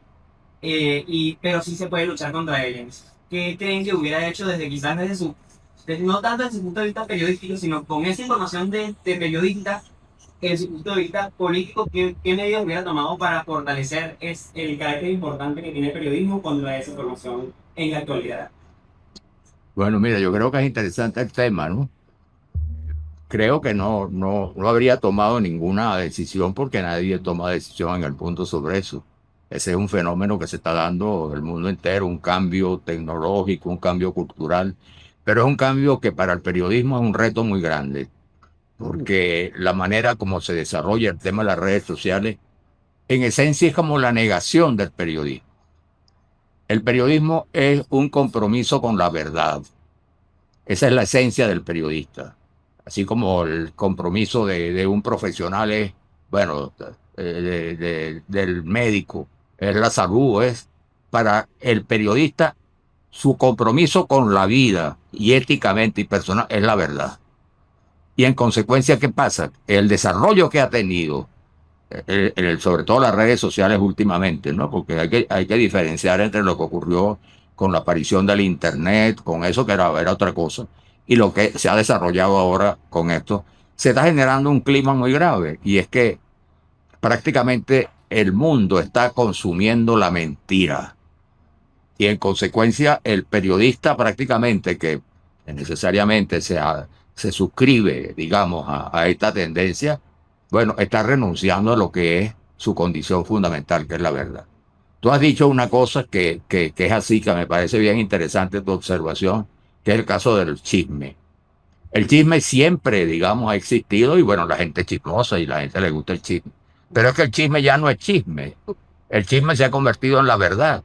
G: pero sí se puede luchar contra ella? ¿Qué creen que hubiera hecho no tanto desde su punto de vista periodístico, sino con esa información de periodista, desde su punto de vista político, qué medidas hubiera tomado para fortalecer el carácter importante que tiene el periodismo contra la desinformación en la actualidad?
E: Bueno, mira, yo creo que es interesante el tema, ¿no? Creo que no habría tomado ninguna decisión porque nadie toma decisión en el mundo sobre eso. Ese es un fenómeno que se está dando en el mundo entero, un cambio tecnológico, un cambio cultural, pero es un cambio que para el periodismo es un reto muy grande, porque la manera como se desarrolla el tema de las redes sociales, en esencia es como la negación del periodismo. El periodismo es un compromiso con la verdad. Esa es la esencia del periodista. Así como el compromiso de un profesional es, bueno, del médico, es la salud, es para el periodista su compromiso con la vida y éticamente y personal es la verdad. Y en consecuencia, ¿qué pasa? El desarrollo que ha tenido, sobre todo las redes sociales últimamente, ¿no? Porque hay que diferenciar entre lo que ocurrió con la aparición del Internet, con eso que era otra cosa, y lo que se ha desarrollado ahora con esto. Se está generando un clima muy grave, y es que prácticamente el mundo está consumiendo la mentira. Y en consecuencia, el periodista prácticamente que necesariamente se suscribe, digamos, a esta tendencia, bueno, está renunciando a lo que es su condición fundamental, que es la verdad. Tú has dicho una cosa que es así, que me parece bien interesante tu observación, que es el caso del chisme. El chisme siempre, digamos, ha existido y bueno, la gente es chismosa y la gente le gusta el chisme. Pero es que el chisme ya no es chisme. El chisme se ha convertido en la verdad.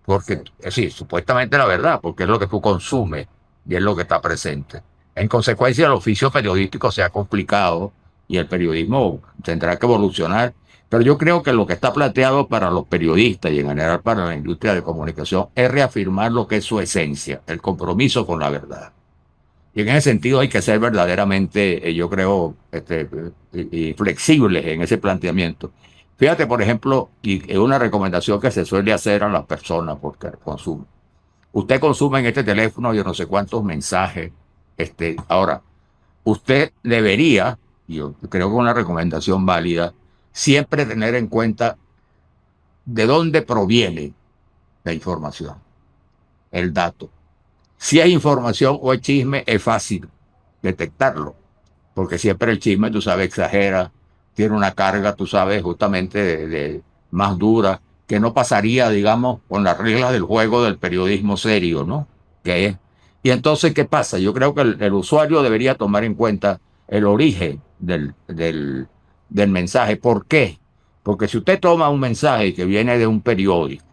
E: Porque, sí, supuestamente la verdad, porque es lo que tú consumes y es lo que está presente. En consecuencia, el oficio periodístico se ha complicado y el periodismo tendrá que evolucionar. Pero yo creo que lo que está planteado para los periodistas y en general para la industria de comunicación es reafirmar lo que es su esencia, el compromiso con la verdad. Y en ese sentido hay que ser verdaderamente, yo creo, y flexibles en ese planteamiento. Fíjate, por ejemplo, y es una recomendación que se suele hacer a las personas porque consumen. Usted consume en este teléfono yo no sé cuántos mensajes. Ahora, usted debería, yo creo que es una recomendación válida, siempre tener en cuenta de dónde proviene la información, el dato. Si es información o es chisme, es fácil detectarlo, porque siempre el chisme, tú sabes, exagera, tiene una carga, tú sabes, justamente de más dura, que no pasaría, digamos, con las reglas del juego del periodismo serio, ¿no? Que es. Y entonces, ¿qué pasa? Yo creo que el usuario debería tomar en cuenta el origen del mensaje. ¿Por qué? Porque si usted toma un mensaje que viene de un periódico,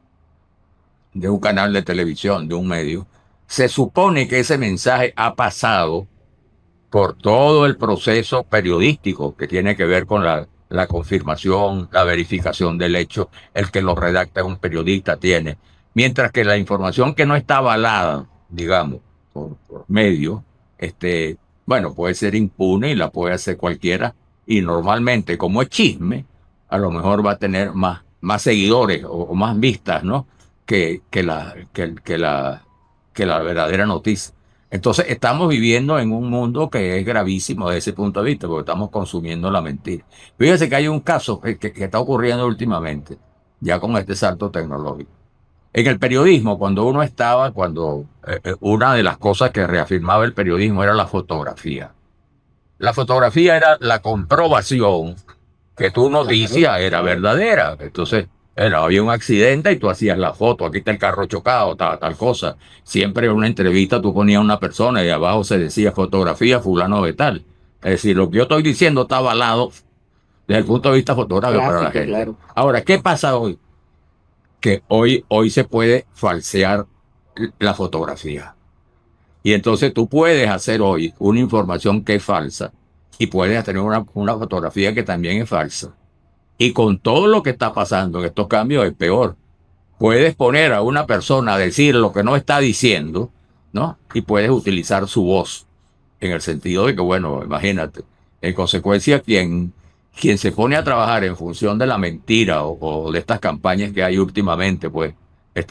E: de un canal de televisión, de un medio, se supone que ese mensaje ha pasado por todo el proceso periodístico que tiene que ver con la confirmación, la verificación del hecho, el que lo redacta un periodista tiene. Mientras que la información que no está avalada, digamos, por medio, bueno, puede ser impune y la puede hacer cualquiera. Y normalmente, como es chisme, a lo mejor va a tener más seguidores o más vistas, ¿no? Que la verdadera noticia. Entonces estamos viviendo en un mundo que es gravísimo desde ese punto de vista, porque estamos consumiendo la mentira. Fíjese que hay un caso que está ocurriendo últimamente, ya con este salto tecnológico. En el periodismo, cuando una de las cosas que reafirmaba el periodismo era la fotografía. La fotografía era la comprobación que tu noticia era verdadera. Entonces, había un accidente y tú hacías la foto, aquí está el carro chocado, tal cosa. Siempre en una entrevista tú ponías a una persona y abajo se decía fotografía fulano de tal. Es decir, lo que yo estoy diciendo está avalado desde el punto de vista fotográfico para la gente. Claro. Ahora, ¿qué pasa hoy? Que hoy se puede falsear la fotografía. Y entonces tú puedes hacer hoy una información que es falsa y puedes tener una fotografía que también es falsa. Y con todo lo que está pasando en estos cambios es peor. Puedes poner a una persona a decir lo que no está diciendo, ¿no? Y puedes utilizar su voz, en el sentido de que, bueno, imagínate, en consecuencia, quien se pone a trabajar en función de la mentira o de estas campañas que hay últimamente, pues,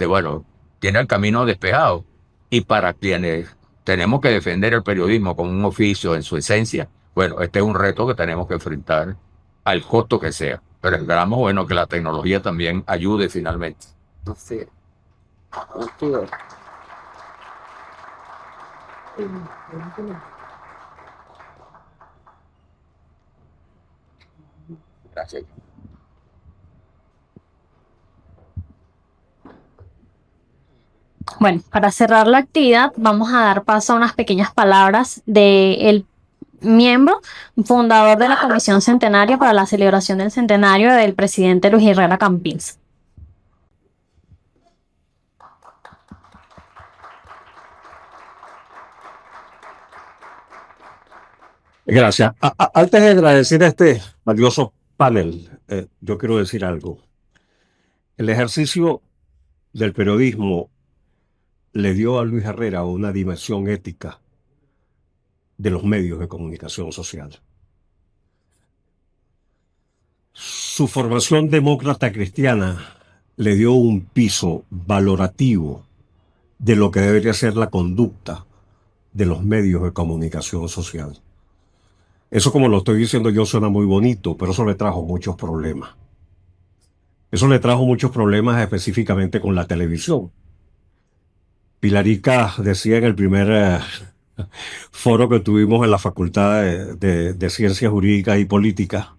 E: bueno, tiene el camino despejado. Y para quienes tenemos que defender el periodismo como un oficio en su esencia, bueno, este es un reto que tenemos que enfrentar al costo que sea. Pero esperamos, bueno, que la tecnología también ayude finalmente. Así es. Así es. Gracias.
A: Bueno, para cerrar la actividad, vamos a dar paso a unas pequeñas palabras del miembro fundador de la Comisión Centenaria para la celebración del centenario del presidente Luis Herrera Campins.
H: Gracias. Antes de agradecer a este valioso panel, yo quiero decir algo. El ejercicio del periodismo le dio a Luis Herrera una dimensión ética de los medios de comunicación social. Su formación demócrata cristiana le dio un piso valorativo de lo que debería ser la conducta de los medios de comunicación social. Eso, como lo estoy diciendo yo, suena muy bonito, pero eso le trajo muchos problemas. Eso le trajo muchos problemas específicamente con la televisión. Pilarica decía en el primer foro que tuvimos en la Facultad de Ciencias Jurídicas y Políticas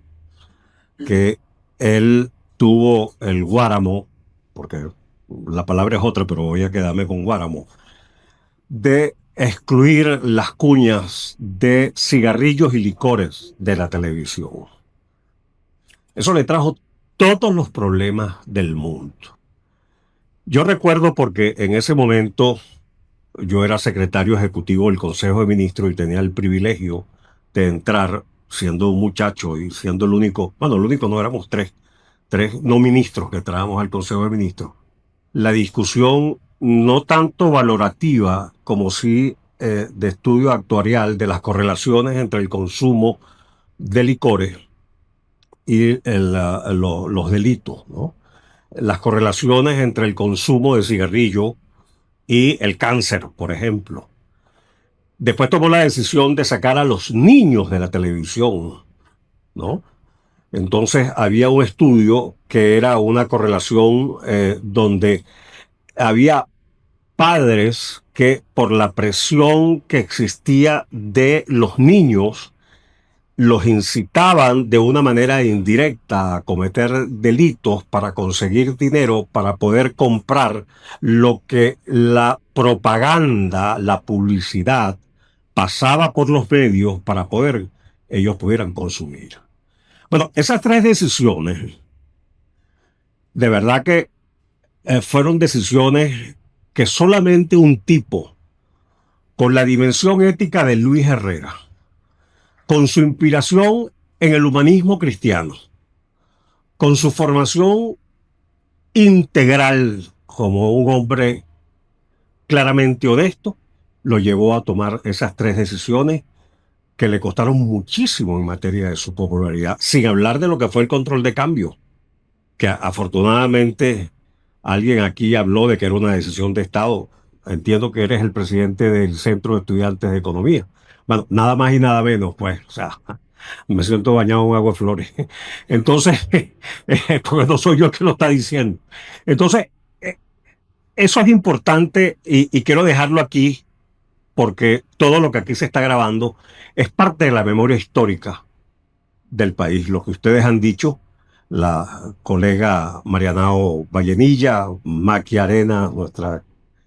H: que él tuvo el guáramo, porque la palabra es otra, pero voy a quedarme con guáramo, de excluir las cuñas de cigarrillos y licores de la televisión. Eso le trajo todos los problemas del mundo. Yo recuerdo porque en ese momento yo era secretario ejecutivo del Consejo de Ministros y tenía el privilegio de entrar siendo un muchacho y siendo el único, bueno, el único no, éramos tres no ministros que entramos al Consejo de Ministros. La discusión no tanto valorativa como sí de estudio actuarial de las correlaciones entre el consumo de licores y los delitos, ¿no? Las correlaciones entre el consumo de cigarrillo y el cáncer, por ejemplo. Después tomó la decisión de sacar a los niños de la televisión, ¿no? Entonces había un estudio que era una correlación donde había padres que por la presión que existía de los niños los incitaban de una manera indirecta a cometer delitos para conseguir dinero, para poder comprar lo que la propaganda, la publicidad pasaba por los medios para poder ellos pudieran consumir. Bueno, esas tres decisiones, de verdad que fueron decisiones que solamente un tipo con la dimensión ética de Luis Herrera, con su inspiración en el humanismo cristiano, con su formación integral como un hombre claramente honesto, lo llevó a tomar esas tres decisiones que le costaron muchísimo en materia de su popularidad, sin hablar de lo que fue el control de cambio, que afortunadamente alguien aquí habló de que era una decisión de Estado. Entiendo que eres el presidente del Centro de Estudiantes de Economía. Bueno, nada más y nada menos, pues, o sea, me siento bañado en agua de flores. Entonces, porque no soy yo el que lo está diciendo. Entonces, eso es importante y quiero dejarlo aquí porque todo lo que aquí se está grabando es parte de la memoria histórica del país. Lo que ustedes han dicho, la colega Marianao Vallenilla, Maki Arena, nuestra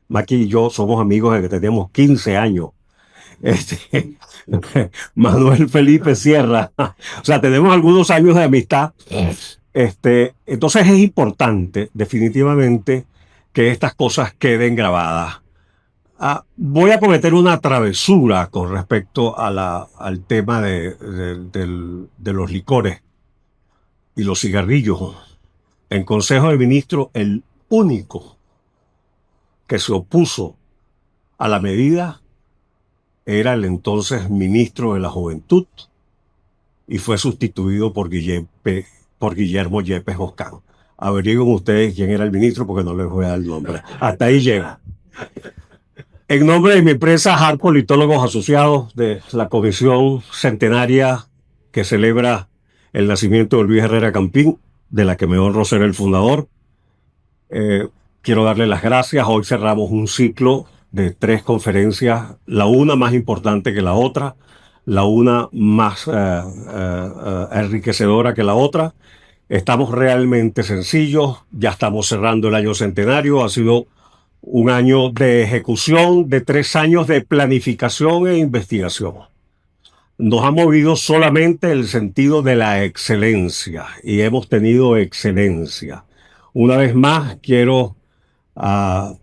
H: Maki y yo somos amigos desde que teníamos 15 años. Este, Manuel Felipe Sierra, o sea, tenemos algunos años de amistad. Entonces es importante, definitivamente, que estas cosas queden grabadas. Voy a cometer una travesura con respecto a al tema de los licores y los cigarrillos. En Consejo de Ministros, el único que se opuso a la medida era el entonces ministro de la Juventud y fue sustituido por Guillermo Yepes Joscán. Averigüen ustedes quién era el ministro porque no les voy a dar el nombre. Hasta ahí llega. En nombre de mi empresa HARP Politólogos Asociados de la Comisión Centenaria que celebra el nacimiento de Luis Herrera Campín, de la que me honro ser el fundador, quiero darle las gracias. Hoy cerramos un ciclo de 3 conferencias, la una más importante que la otra, la una más enriquecedora que la otra. Estamos realmente sencillos, ya estamos cerrando el año centenario, ha sido un año de ejecución, de 3 años de planificación e investigación. Nos ha movido solamente el sentido de la excelencia y hemos tenido excelencia. Una vez más, quiero dar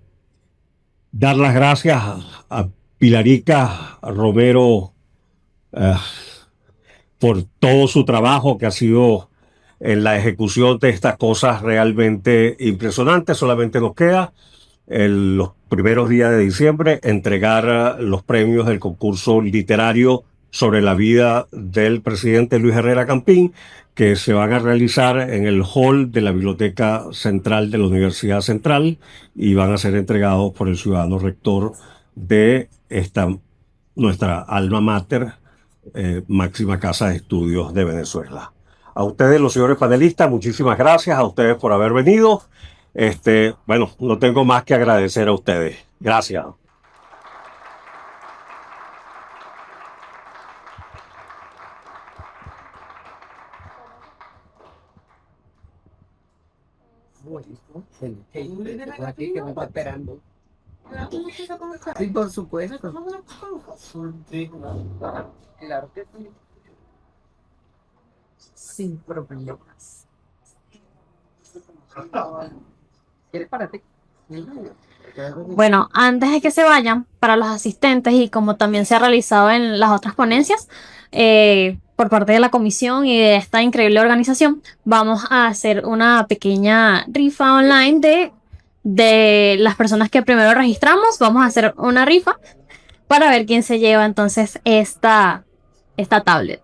H: las gracias a Pilarica Romero por todo su trabajo que ha sido en la ejecución de estas cosas realmente impresionantes. Solamente nos queda los primeros días de diciembre entregar los premios del concurso literario sobre la vida del presidente Luis Herrera Campín, que se van a realizar en el hall de la Biblioteca Central de la Universidad Central y van a ser entregados por el ciudadano rector de nuestra alma mater, máxima casa de estudios de Venezuela. A ustedes, los señores panelistas, muchísimas gracias a ustedes por haber venido. Bueno, no tengo más que agradecer a ustedes. Gracias.
C: Aquí que me está esperando. Sí, por supuesto. Claro que sí. Sin problemas. ¿Quieres para ti?
A: Bueno, antes de que se vayan, para los asistentes y como también se ha realizado en las otras ponencias, por parte de la comisión y de esta increíble organización, vamos a hacer una pequeña rifa online de las personas que primero registramos. Vamos a hacer una rifa para ver quién se lleva entonces esta tablet.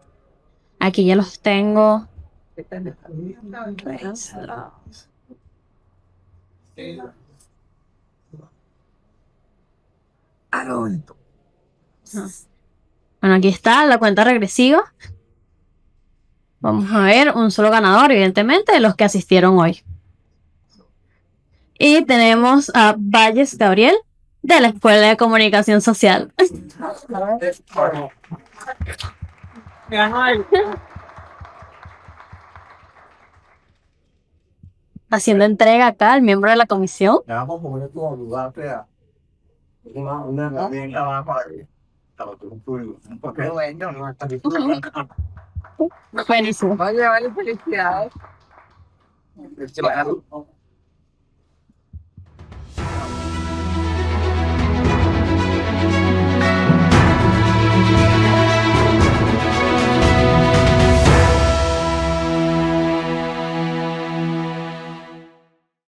A: Aquí ya los tengo. Bueno, aquí está la cuenta regresiva. Vamos a ver un solo ganador, evidentemente, de los que asistieron hoy. Y tenemos a Valles Gabriel, de la Escuela de Comunicación Social. Haciendo entrega acá al miembro de la comisión. Buenísimo.
I: Oye, vale, felicidades.